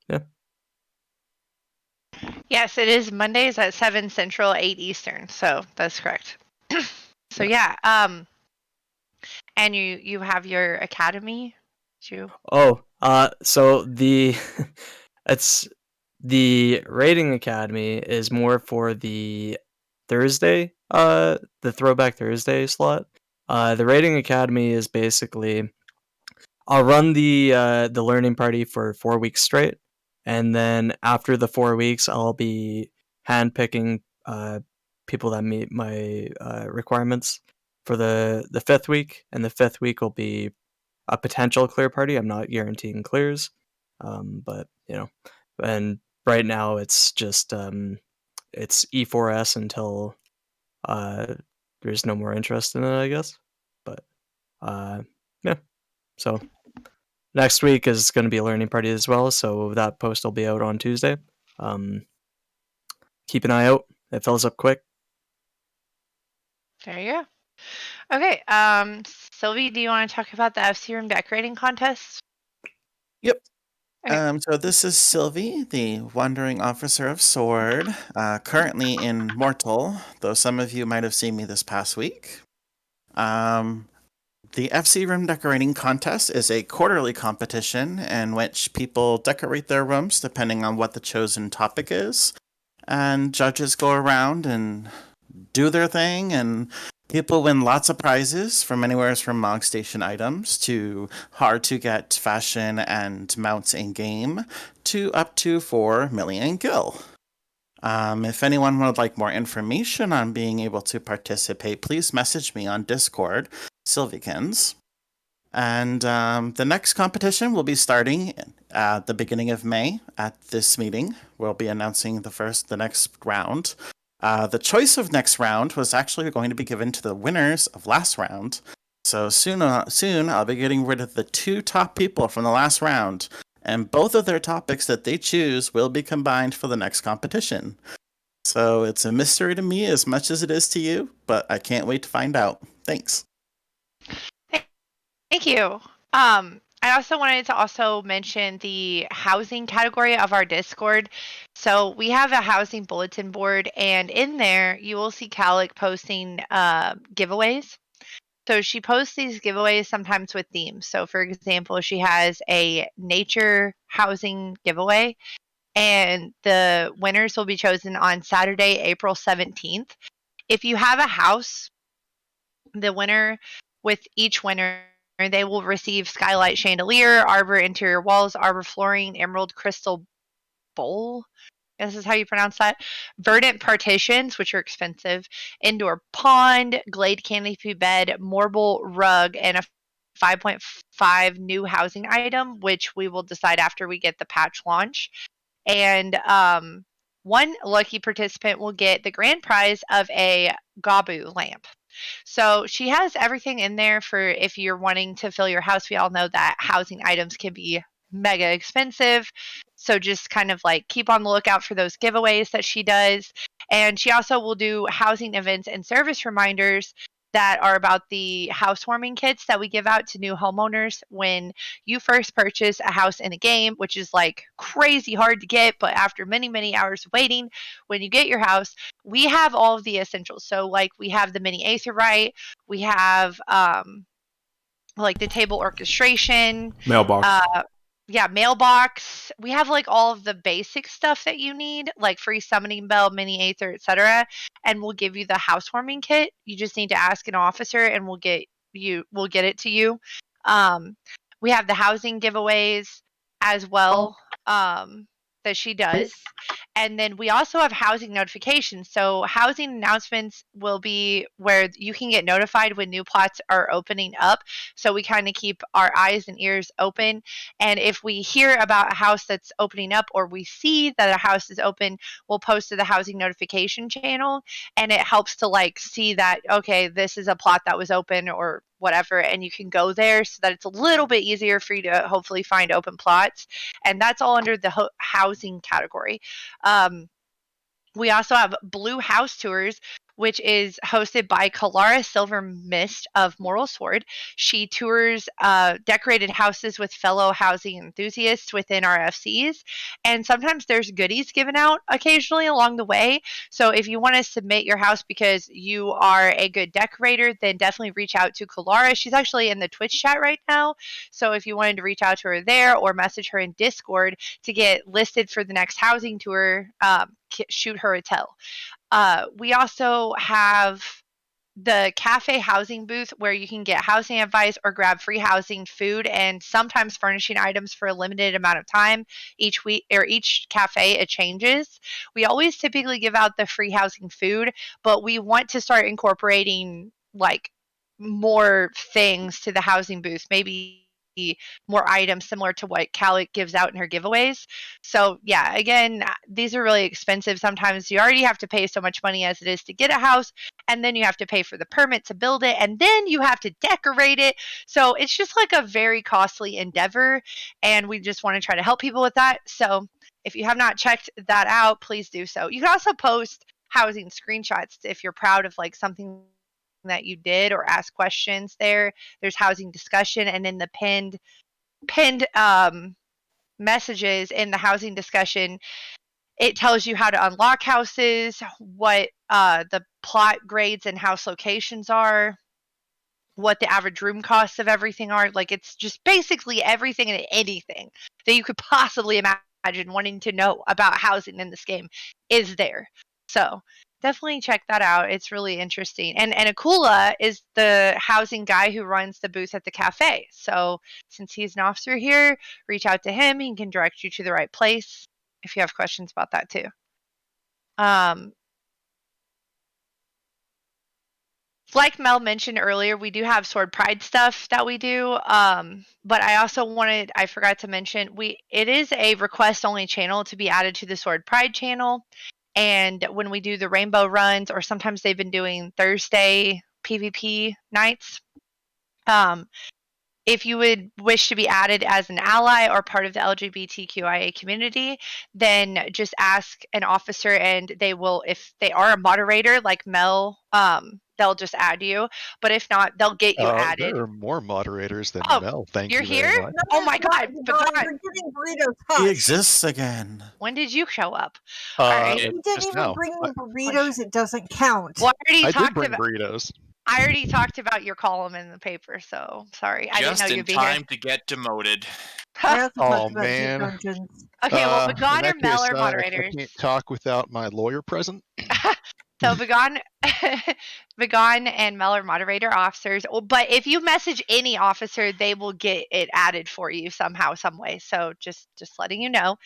Yeah. Yes, it is Mondays at 7 Central, 8 Eastern. So that's correct. So yeah, and you have your academy too. Oh, so the it's the rating academy is more for the Thursday, the Throwback Thursday slot. The rating academy is basically I'll run the learning party for 4 weeks straight, and then after the 4 weeks, I'll be handpicking people that meet my requirements for the fifth week, and the fifth week will be a potential clear party. I'm not guaranteeing clears, but and right now it's just it's E4S until there's no more interest in it, I guess. But yeah, so next week is going to be a learning party as well, so that post will be out on Tuesday. Keep an eye out. It fills up quick. There you go. Okay, Sylvie, do you want to talk about the FC room decorating contest? Yep. Okay. So this is Sylvie, the Wandering Officer of Sword, currently in Mortal, though some of you might have seen me this past week. The FC Room Decorating Contest is a quarterly competition in which people decorate their rooms depending on what the chosen topic is. And judges go around and do their thing, and people win lots of prizes from anywhere from Mog Station items to hard to get fashion and mounts in game to up to 4 million gil. If anyone would like more information on being able to participate, please message me on Discord, Sylvikins. And the next competition will be starting at the beginning of May. At this meeting, we'll be announcing the next round. The choice of next round was actually going to be given to the winners of last round. So soon I'll be getting rid of the 2 top people from the last round, and both of their topics that they choose will be combined for the next competition. So it's a mystery to me as much as it is to you, but I can't wait to find out. Thanks. Thank you. I also wanted to also mention the housing category of our Discord. So we have a housing bulletin board, and in there you will see Calic posting giveaways. So she posts these giveaways sometimes with themes. So for example, she has a nature housing giveaway, and the winners will be chosen on Saturday, April 17th. If you have a house, the winner with each winner, they will receive skylight chandelier, arbor interior walls, arbor flooring, emerald crystal bowl. This is how you pronounce that. Verdant partitions, which are expensive, indoor pond, glade canopy bed, marble rug, and a 5.5 new housing item, which we will decide after we get the patch launch. And one lucky participant will get the grand prize of a Gabu lamp. So she has everything in there for if you're wanting to fill your house. We all know that housing items can be mega expensive. So just kind of like keep on the lookout for those giveaways that she does. And she also will do housing events and service reminders that are about the housewarming kits that we give out to new homeowners when you first purchase a house in a game, which is like crazy hard to get. But after many, many hours of waiting, when you get your house, we have all of the essentials. So like we have the mini Aetherite, we have like the table orchestration, Mailbox. yeah, mailbox. We have like all of the basic stuff that you need, like free summoning bell, mini aether, etc. And we'll give you the housewarming kit. You just need to ask an officer, and we'll get it to you. Um, we have the housing giveaways as well, that she does. And then we also have housing notifications. So housing announcements will be where you can get notified when new plots are opening up. So we kind of keep our eyes and ears open, and if we hear about a house that's opening up or we see that a house is open, we'll post to the housing notification channel, and it helps to like see that, okay, this is a plot that was open or whatever, and you can go there so that it's a little bit easier for you to hopefully find open plots. And that's all under the housing category. Um, we also have Blue House Tours, which is hosted by Kalara Silver Mist of Moral Sword. She tours decorated houses with fellow housing enthusiasts within our FCs. And sometimes there's goodies given out occasionally along the way. So if you want to submit your house because you are a good decorator, then definitely reach out to Kalara. She's actually in the Twitch chat right now. So if you wanted to reach out to her there or message her in Discord to get listed for the next housing tour, shoot her a tell. We also have the cafe housing booth where you can get housing advice or grab free housing, food, and sometimes furnishing items for a limited amount of time each week, or each cafe it changes. We always typically give out the free housing food, but we want to start incorporating like more things to the housing booth, maybe more items similar to what Calic gives out in her giveaways. So yeah, again, these are really expensive. Sometimes you already have to pay so much money as it is to get a house, and then you have to pay for the permit to build it, and then you have to decorate it. So it's just like a very costly endeavor, and we just want to try to help people with that. So if you have not checked that out, please do so. You can also post housing screenshots if you're proud of like something that you did or ask questions there. There's housing discussion, and in the pinned messages in the housing discussion, it tells you how to unlock houses, what the plot grades and house locations are, what the average room costs of everything are. Like, it's just basically everything and anything that you could possibly imagine wanting to know about housing in this game is there. So definitely check that out. It's really interesting. And Akula is the housing guy who runs the booth at the cafe. So since he's an officer here, reach out to him. He can direct you to the right place if you have questions about that too. Like Mel mentioned earlier, we do have Sword Pride stuff that we do. But I forgot to mention, it is a request only channel to be added to the Sword Pride channel. And when we do the rainbow runs, or sometimes they've been doing Thursday PvP nights, if you would wish to be added as an ally or part of the LGBTQIA community, then just ask an officer, and they will, if they are a moderator like Mel, they'll just add you. But if not, they'll get you added. There are more moderators than Oh, Mel. Thank you're you here? very much. Oh my God, God, Bagon, you're getting burritos. He Hush. exists again. when did you show up? All right. You didn't just even now. bring me burritos. It doesn't count. Well, I did bring burritos. I already talked about your column in the paper, so sorry. I didn't know Just in you'd be time to get demoted. I also Oh talked about Hit man. Dungeons. Okay, well, In Bagon or that Mel case, are I moderators. can't talk without my lawyer present. So Vagon, Vagon and Mel are moderator officers. But if you message any officer, they will get it added for you somehow, some way. So just letting you know.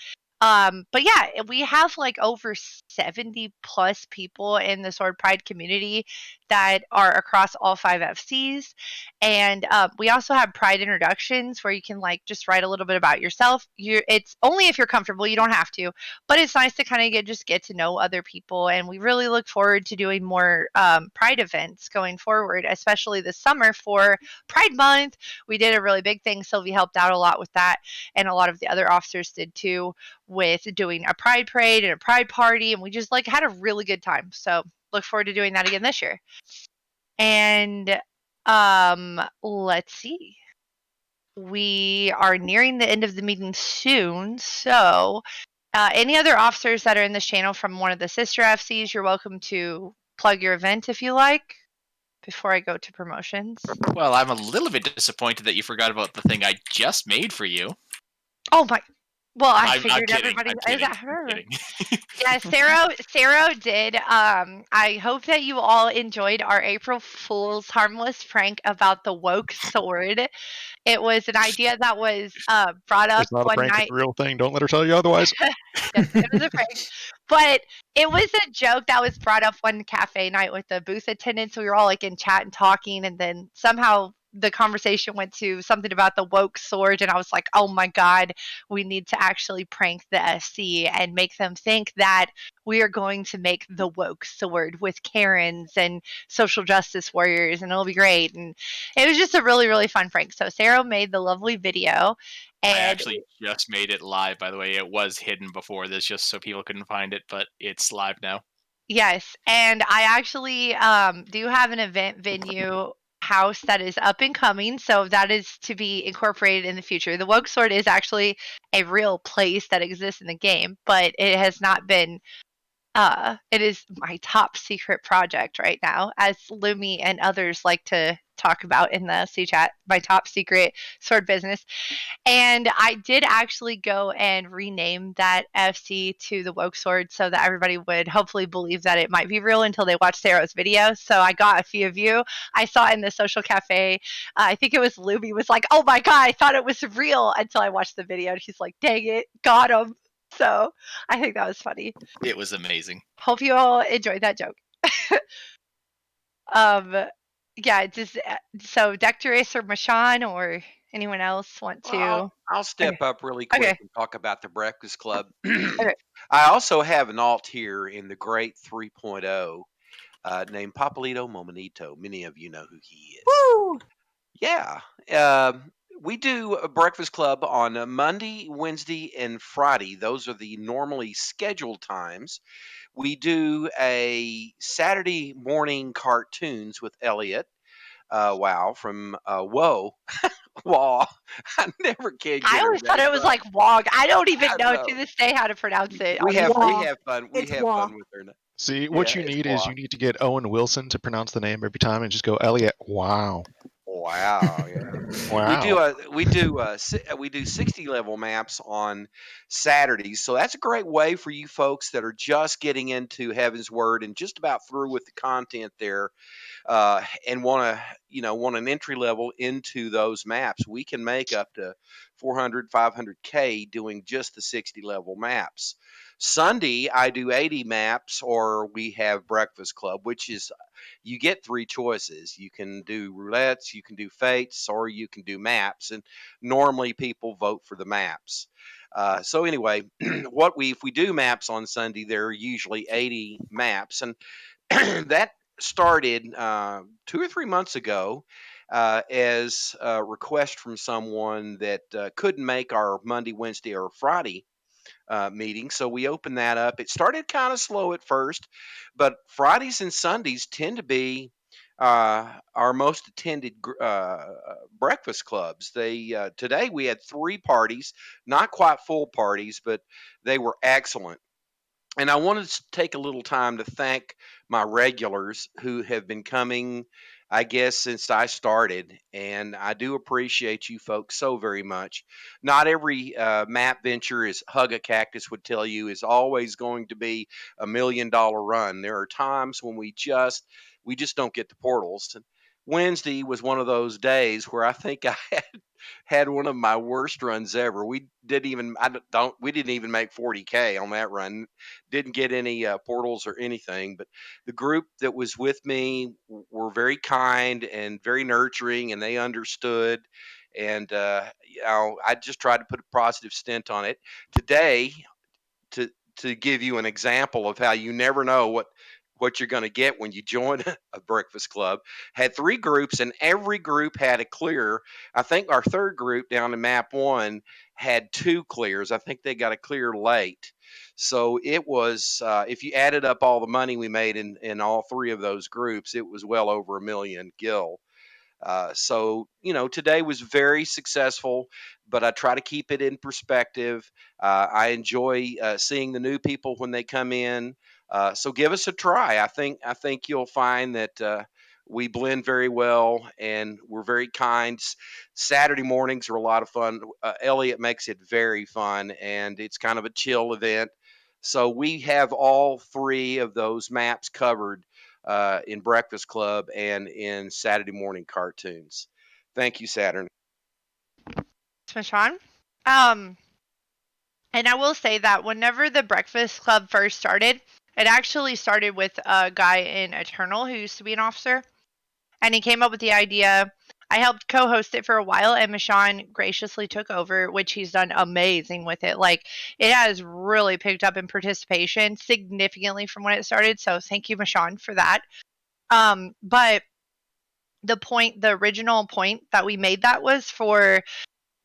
But yeah, we have like over 70 plus people in the Sword Pride community that are across all 5 FCs. And we also have Pride introductions where you can like just write a little bit about yourself. It's only if you're comfortable, you don't have to, but it's nice to kind of get to know other people. And we really look forward to doing more Pride events going forward, especially this summer for Pride Month. We did a really big thing. Sylvie helped out a lot with that, and a lot of the other officers did too, with doing a Pride parade and a Pride party, and we just like had a really good time. So look forward to doing that again this year. And let's see. We are nearing the end of the meeting soon, so any other officers that are in this channel from one of the sister FCs, you're welcome to plug your event if you like before I go to promotions. Well, I'm a little bit disappointed that you forgot about the thing I just made for you. Oh my. Well, I I'm figured kidding. everybody. I'm kidding. I'm kidding. Yeah, Sarah did. I hope that you all enjoyed our April Fool's harmless prank about the woke sword. It was an idea that was brought up It's not a one prank, it's night. a real thing. Don't let her tell you otherwise. Yes, it was a prank. But it was a joke that was brought up one cafe night with the booth attendants. We were all like in chat and talking, and then somehow the conversation went to something about the woke sword, and I was like, "Oh my god, we need to actually prank the SC and make them think that we are going to make the woke sword with Karens and social justice warriors, and it'll be great." And it was just a really, really fun prank. So Sarah made the lovely video, I and actually just made it live, by the way. It was hidden before this just so people couldn't find it, but it's live now. yes, and I actually do have an event venue house that is up and coming, so that is to be incorporated in the future. The Woke Sword is actually a real place that exists in the game, but it has not been. It is my top secret project right now, as Lumi and others like to talk about in the C chat. My top secret sword business. And I did actually go and rename that FC to the Woke Sword so that everybody would hopefully believe that it might be real until they watch Sarah's video. So I got a few of you. I saw in the social cafe, I think it was Luby was like, "Oh my god, I thought it was real," until I watched the video and he's like, "Dang it, got him." So I think that was funny. It was amazing. Hope you all enjoyed that joke. um, yeah, just so Dectorus or Mashawn or anyone else want Well, to? I'll Okay. step up really quick Okay. and talk about the Breakfast Club. Okay. I also have an alt here in the Great 3.0 named Papalito Momentito. Many of you know who he is. Woo! Yeah. Um, we do a Breakfast Club on a Monday, Wednesday, and Friday. Those are the normally scheduled times. We do a Saturday morning cartoons with Elliot. Wow, from Whoa. Wah. I never can I get her always thought name it was right. like Wog. I don't even I know to know. this day how to pronounce it, We have we honestly. Wah. have fun. We It's have Wah. fun with her. See, what Yeah, you it's need is Wah. you need to get Owen Wilson to pronounce the name every time and just go Elliot. Wow. Wow, yeah. Wow. We do 60 level maps on Saturdays. So that's a great way for you folks that are just getting into Heaven's Word and just about through with the content there, and want an entry level into those maps. We can make up to 400 500K doing just the 60 level maps. Sunday I do 80 maps, or we have Breakfast Club, which is, you get three choices. You can do roulettes, you can do fates, or you can do maps, and normally people vote for the maps. So anyway, if we do maps on Sunday, there are usually 80 maps, and that started 2 or 3 months ago as a request from someone that couldn't make our Monday, Wednesday, or Friday meeting. So we opened that up. It started kind of slow at first, but Fridays and Sundays tend to be our most attended breakfast clubs. Today we had 3 parties, not quite full parties, but they were excellent. And I wanted to take a little time to thank my regulars who have been coming, I guess, since I started. And I do appreciate you folks so very much. Not every map venture, as Hug a Cactus would tell you, is always going to be $1 million run. There are times when we just don't get the portals. And Wednesday was one of those days where I think I had one of my worst runs ever. We didn't even make 40K on that run. Didn't get any portals or anything, but the group that was with me were very kind and very nurturing, and they understood. And I just tried to put a positive stint on it. Today, to to give you an example of how you never know what you're going to get when you join a breakfast club, had 3 groups, and every group had a clear. I think our third group down in map 1 had 2 clears. I think they got a clear late. So it was, if you added up all the money we made in all 3 of those groups, it was well over a million gil. So today was very successful, but I try to keep it in perspective. I enjoy seeing the new people when they come in. So give us a try. I think you'll find that We blend very well, and we're very kind. Saturday mornings are a lot of fun. Elliot makes it very fun, and it's kind of a chill event. So we have all three of those maps covered in Breakfast Club and in Saturday morning cartoons. Thank you, Saturn. Michonne. And I will say that whenever the Breakfast Club first started, it actually started with a guy in Eternal who used to be an officer. And he came up with the idea. I helped co-host it for a while, and Michonne graciously took over, which he's done amazing with it. Like, it has really picked up in participation significantly from when it started. So thank you, Michonne, for that. But the original point that we made that was for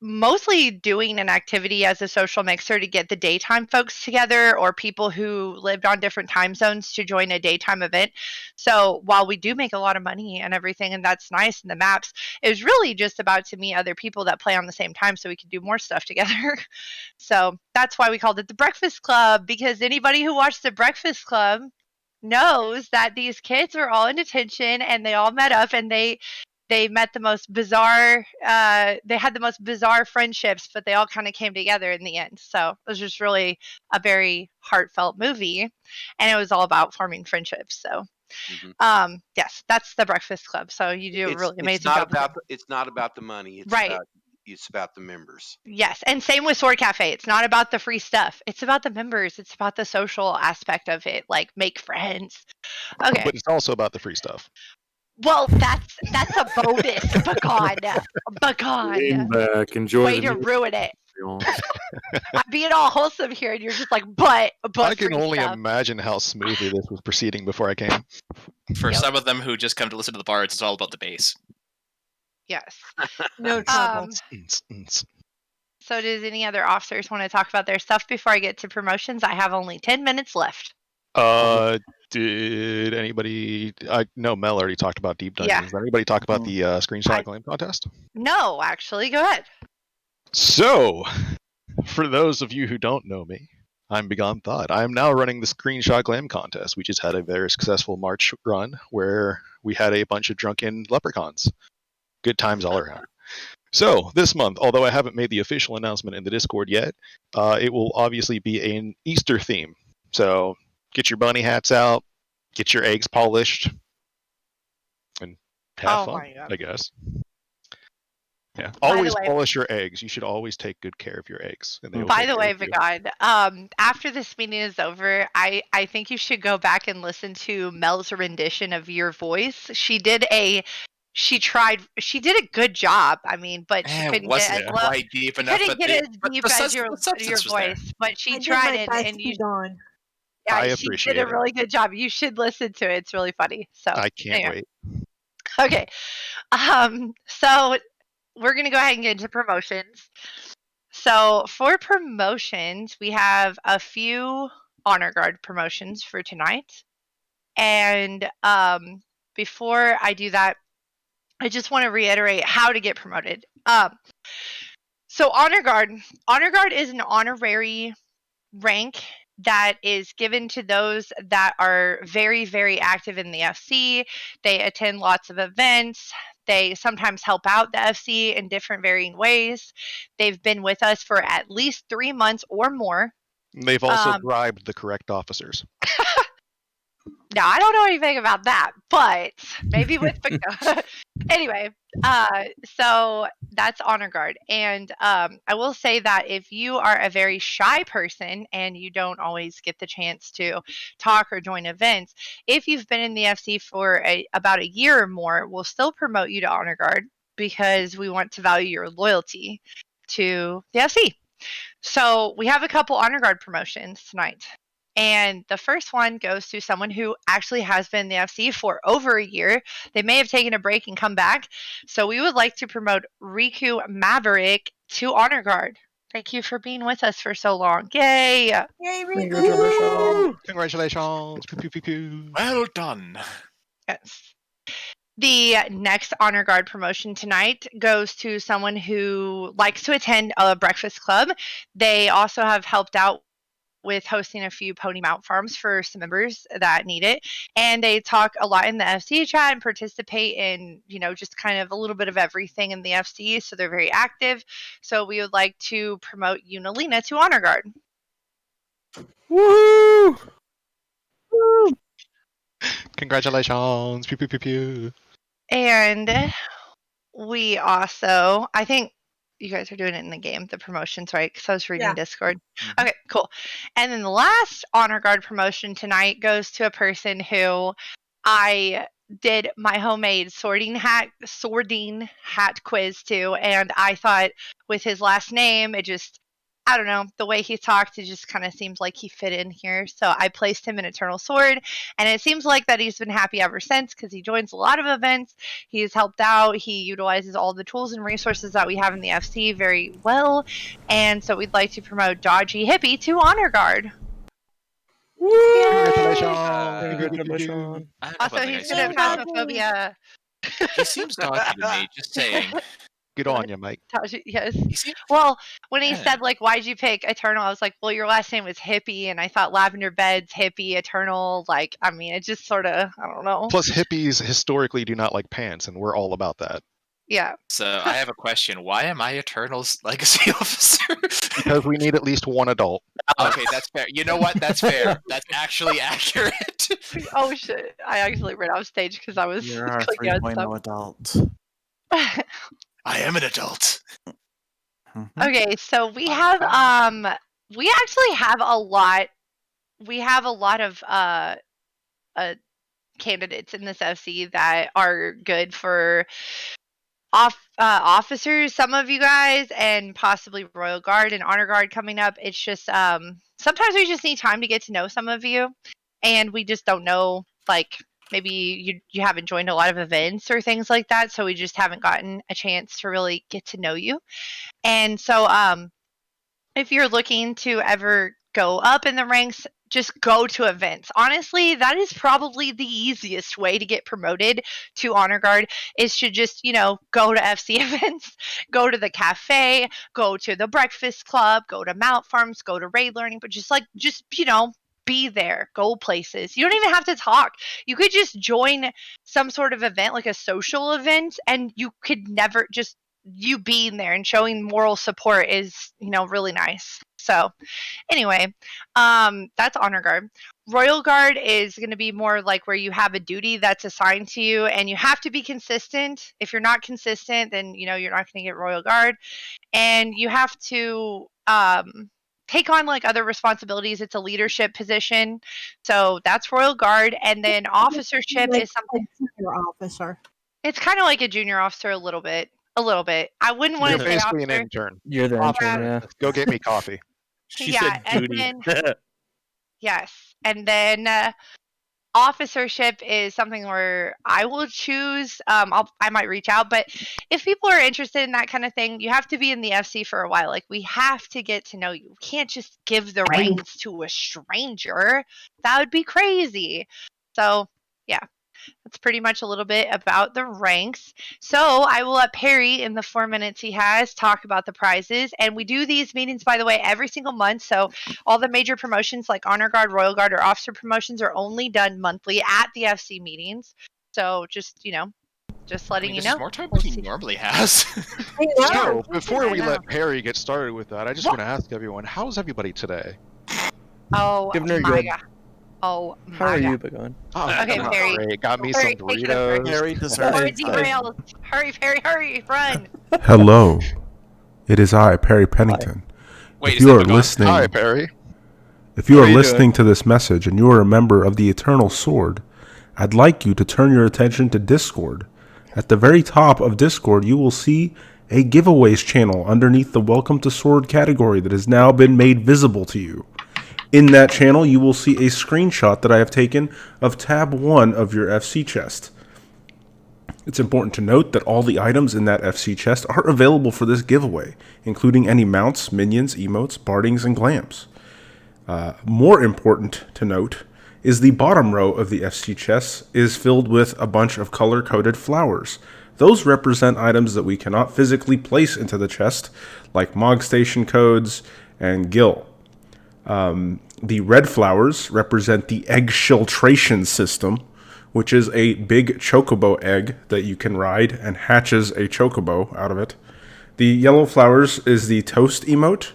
mostly doing an activity as a social mixer to get the daytime folks together or people who lived on different time zones to join a daytime event. So while we do make a lot of money and everything, and that's nice in the maps, it was really just about to meet other people that play on the same time so we could do more stuff together. So that's why we called it the Breakfast Club, because anybody who watched the Breakfast Club knows that these kids were all in detention and they all met up and they met the most bizarre they had the most bizarre friendships, but they all kind of came together in the end. So it was just really a very heartfelt movie, and it was all about forming friendships. So yes, that's the Breakfast Club. So you do a really amazing job with it. It's not about the money. Right. It's about the members. Yes, and same with Sword Cafe. It's not about the free stuff. It's about the members. It's about the social aspect of it, like make friends. Okay. But it's also about the free stuff. Well, that's a bonus, Bagon. Lean back, enjoy Way the to music ruin it. if you want. I'm being all wholesome here, and you're just like, but I can free only stuff. imagine how smoothly this was proceeding before I came. For some of them who just come to listen to the bards, it's all about the bass. Yes. No trouble. So does any other officers want to talk about their stuff before I get to promotions? I have only 10 minutes left. Did anybody? No, Mel already talked about Deep Yeah. Dungeons. Did anybody talk about the screenshot claim contest? No, actually, go ahead. So, for those of you who don't know me, I'm Begone Thought. I am now running the Screenshot Glam contest. We just had a very successful March run where we had a bunch of drunken leprechauns. Good times all around. So, this month, although I haven't made the official announcement in the Discord yet, it will obviously be an Easter theme. So, get your bunny hats out, get your eggs polished, and have fun, I guess. Yeah, always polish your eggs. You should always take good care of your eggs. And they will By take the care way, of you. Vigod, after this meeting is over, I think you should go back and listen to Mel's rendition of your voice. She did a good job. I mean, but she couldn't get as low. Quite deep enough, Couldn't but get as but deep the as the substance your was there. voice, but she I did tried, my best, and you. Begone. Yeah, I she appreciate did a it. really good job. You should listen to it. It's really funny. So I can't anyway. wait. Okay. So we're gonna go ahead and get into promotions. So for promotions, we have a few honor guard promotions for tonight. And before I do that, I just want to reiterate how to get promoted. So honor guard is an honorary rank that is given to those that are very, very active in the FC. They attend lots of events. They sometimes help out the FC in different varying ways. They've been with us for at least 3 months or more. They've also bribed the correct officers. Now, I don't know anything about that, but maybe with anyway, so that's honor guard. And I will say that if you are a very shy person and you don't always get the chance to talk or join events, if you've been in the FC for about a year or more, we'll still promote you to honor guard because we want to value your loyalty to the FC. So we have a couple honor guard promotions tonight. And the first one goes to someone who actually has been in the FC for over a year. They may have taken a break and come back. So we would like to promote Riku Maverick to honor guard. Thank you for being with us for so long. Yay! Yay, Riku! Congratulations! Congratulations! Pew, pew, pew, pew. Well done. Yes. The next honor guard promotion tonight goes to someone who likes to attend a breakfast club. They also have helped out with hosting a few pony mount farms for some members that need it. And they talk a lot in the FC chat and participate in, just kind of a little bit of everything in the FC. So they're very active. So we would like to promote Unalina to Honor Guard. Woo! Congratulations. Pew, pew, pew, pew. And we also, I think you guys are doing it in the game, the promotions, right? Because I was reading Discord. Okay, cool. And then the last Honor Guard promotion tonight goes to a person who I did my homemade sorting hat quiz to, and I thought with his last name, it just, I don't know, the way he talked, it just kind of seems like he fit in here. So I placed him in Eternal Sword, and it seems like that he's been happy ever since because he joins a lot of events. He's helped out. He utilizes all the tools and resources that we have in the FC very well. And so we'd like to promote Dodgy Hippie to Honor Guard. Congratulations. Also, he's good at Phasmophobia. He seems dodgy to me, just saying. Good on you, Mike. Yes. Well, when he said, like, why'd you pick Eternal? I was like, well, your last name was Hippie, and I thought Lavender Beds, Hippie, Eternal. Like, I mean, it just sort of, I don't know. Plus, hippies historically do not like pants, and we're all about that. Yeah. So I have a question. Why am I Eternal's legacy officer? Because we need at least one adult. Okay, that's fair. You know what? That's fair. That's actually accurate. Oh, shit. I actually ran off stage because I was You're our clicking on 3.0 stuff. adult. I am an adult. Okay, so we have we actually have a lot. We have a lot of candidates in this FC that are good for officers. Some of you guys, and possibly Royal Guard and Honor Guard coming up. It's just sometimes we just need time to get to know some of you, and we just don't know, like, maybe you haven't joined a lot of events or things like that, so we just haven't gotten a chance to really get to know you. And so if you're looking to ever go up in the ranks, just go to events. Honestly, that is probably the easiest way to get promoted to Honor Guard, is to just, go to FC events, go to the cafe, go to the breakfast club, go to Mount Farms, go to raid learning, but just be there, go places. You don't even have to talk. You could just join some sort of event, like a social event, and you could never just, you being there and showing moral support is, really nice. So anyway, that's Honor Guard. Royal Guard is going to be more like where you have a duty that's assigned to you, and you have to be consistent. If you're not consistent, then you're not going to get Royal Guard, and you have to take on like other responsibilities. It's a leadership position, so that's Royal Guard. And then officership is something. Junior officer. It's kind of like a junior officer, a little bit. I wouldn't want You're to say basically officer. an intern. You're the intern, yeah. Go get me coffee. She Yeah, said duty. and yes, and then officership is something where I will choose. I might reach out, but if people are interested in that kind of thing, you have to be in the FC for a while. Like, we have to get to know you. We can't just give the reins to a stranger. That would be crazy. So yeah, that's pretty much a little bit about the ranks. So I will let Perry, in the 4 minutes he has, talk about the prizes. And we do these meetings, by the way, every single month. So all the major promotions like Honor Guard, Royal Guard, or officer promotions are only done monthly at the FC meetings. So just, just letting you This know. is more time than he normally has. So, before we I let Perry get started with that, I just want to ask everyone, how's everybody today? Oh Giving her my good. god. Oh my How are god. you, Begon? Oh, Okay, I'm Perry. great. Got me Perry, some take it over. Doritos. Harry Or deserves derailed. Hurry, Perry, hurry, run. Hello, it is I, Perry Pennington. Wait, If is you that are Begon? listening, Hi, Perry. if you How are are you listening doing? to this message and you are a member of the Eternal Sword, I'd like you to turn your attention to Discord. At the very top of Discord, you will see a giveaways channel underneath the Welcome to Sword category that has now been made visible to you. In that channel, you will see a screenshot that I have taken of tab 1 of your FC chest. It's important to note that all the items in that FC chest are available for this giveaway, including any mounts, minions, emotes, bardings, and glams. More important to note is the bottom row of the FC chest is filled with a bunch of color-coded flowers. Those represent items that we cannot physically place into the chest, like Mog Station codes and Gil. The red flowers represent the egg filtration system, which is a big chocobo egg that you can ride and hatches a chocobo out of it. The yellow flowers is the toast emote.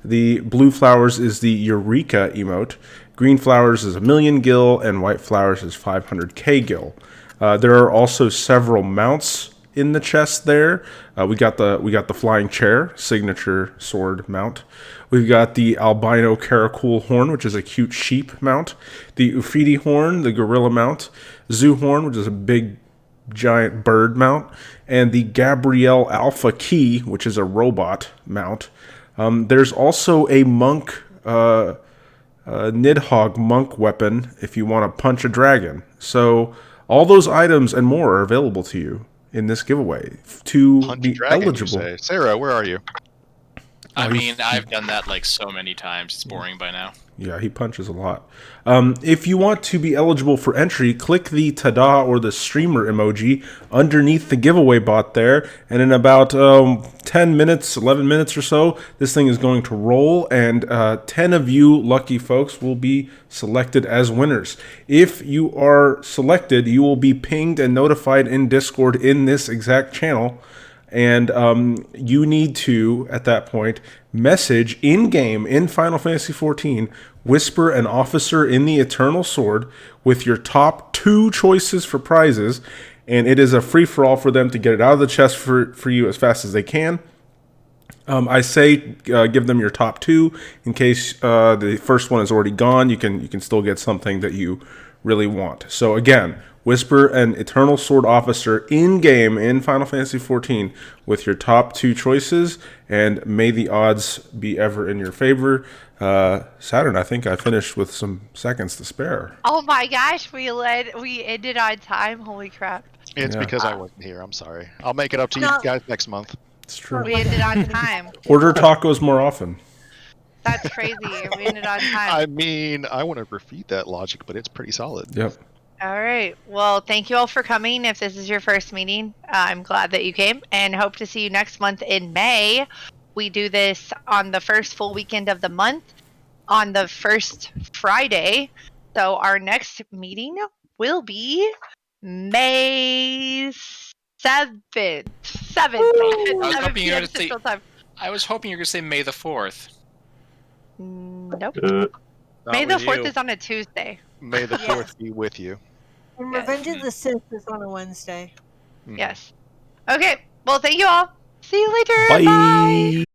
The blue flowers is the Eureka emote. Green flowers is 1,000,000 gil, and white flowers is 500k gil. There are also several mounts in the chest there. We got the flying chair signature sword mount. We've got the albino caracool horn, which is a cute sheep mount. The Ufidi horn, the gorilla mount. Zoo horn, which is a big giant bird mount, and the Gabrielle Alpha Key, which is a robot mount. There's also a monk, Nidhogg monk weapon if you want to punch a dragon. So all those items and more are available to you in this giveaway to Punch a be dragon, you eligible. say. Sarah, where are you? I mean, I've done that like so many times. It's boring by now. Yeah, he punches a lot. If you want to be eligible for entry, click the tada or the streamer emoji underneath the giveaway bot there, and in about 10 minutes, 11 minutes or so, this thing is going to roll, and 10 of you lucky folks will be selected as winners. If you are selected, you will be pinged and notified in Discord in this exact channel. And you need to, at that point, message in-game in Final Fantasy XIV, whisper an officer in the Eternal Sword with your top 2 choices for prizes, and it is a free-for-all for them to get it out of the chest for you as fast as they can. I say give them your top 2 in case the first one is already gone. You can still get something that you really want. So again, whisper an Eternal Sword officer in-game in Final Fantasy XIV with your top 2 choices, and may the odds be ever in your favor. Saturn, I think I finished with some seconds to spare. Oh my gosh, we ended on time. Holy crap. It's because I wasn't here. I'm sorry. I'll make it up to you No. guys next month. It's true. We ended on time. Order tacos more often. That's crazy. We ended on time. I mean, I want to refute that logic, but it's pretty solid. Yep. All right. Well, thank you all for coming. If this is your first meeting, I'm glad that you came and hope to see you next month in May. We do this on the first full weekend of the month on the first Friday. So our next meeting will be May 7th. 7th. I was 7 hoping you were p.m. to say. Central Time. I was hoping you were going to say May the 4th. Nope. Not May the with 4th you. is on a Tuesday. May the Yes. 4th be with you. And Yes. Revenge of the Sith is on a Wednesday. Yes. Okay. Well, thank you all. See you later. Bye. Bye.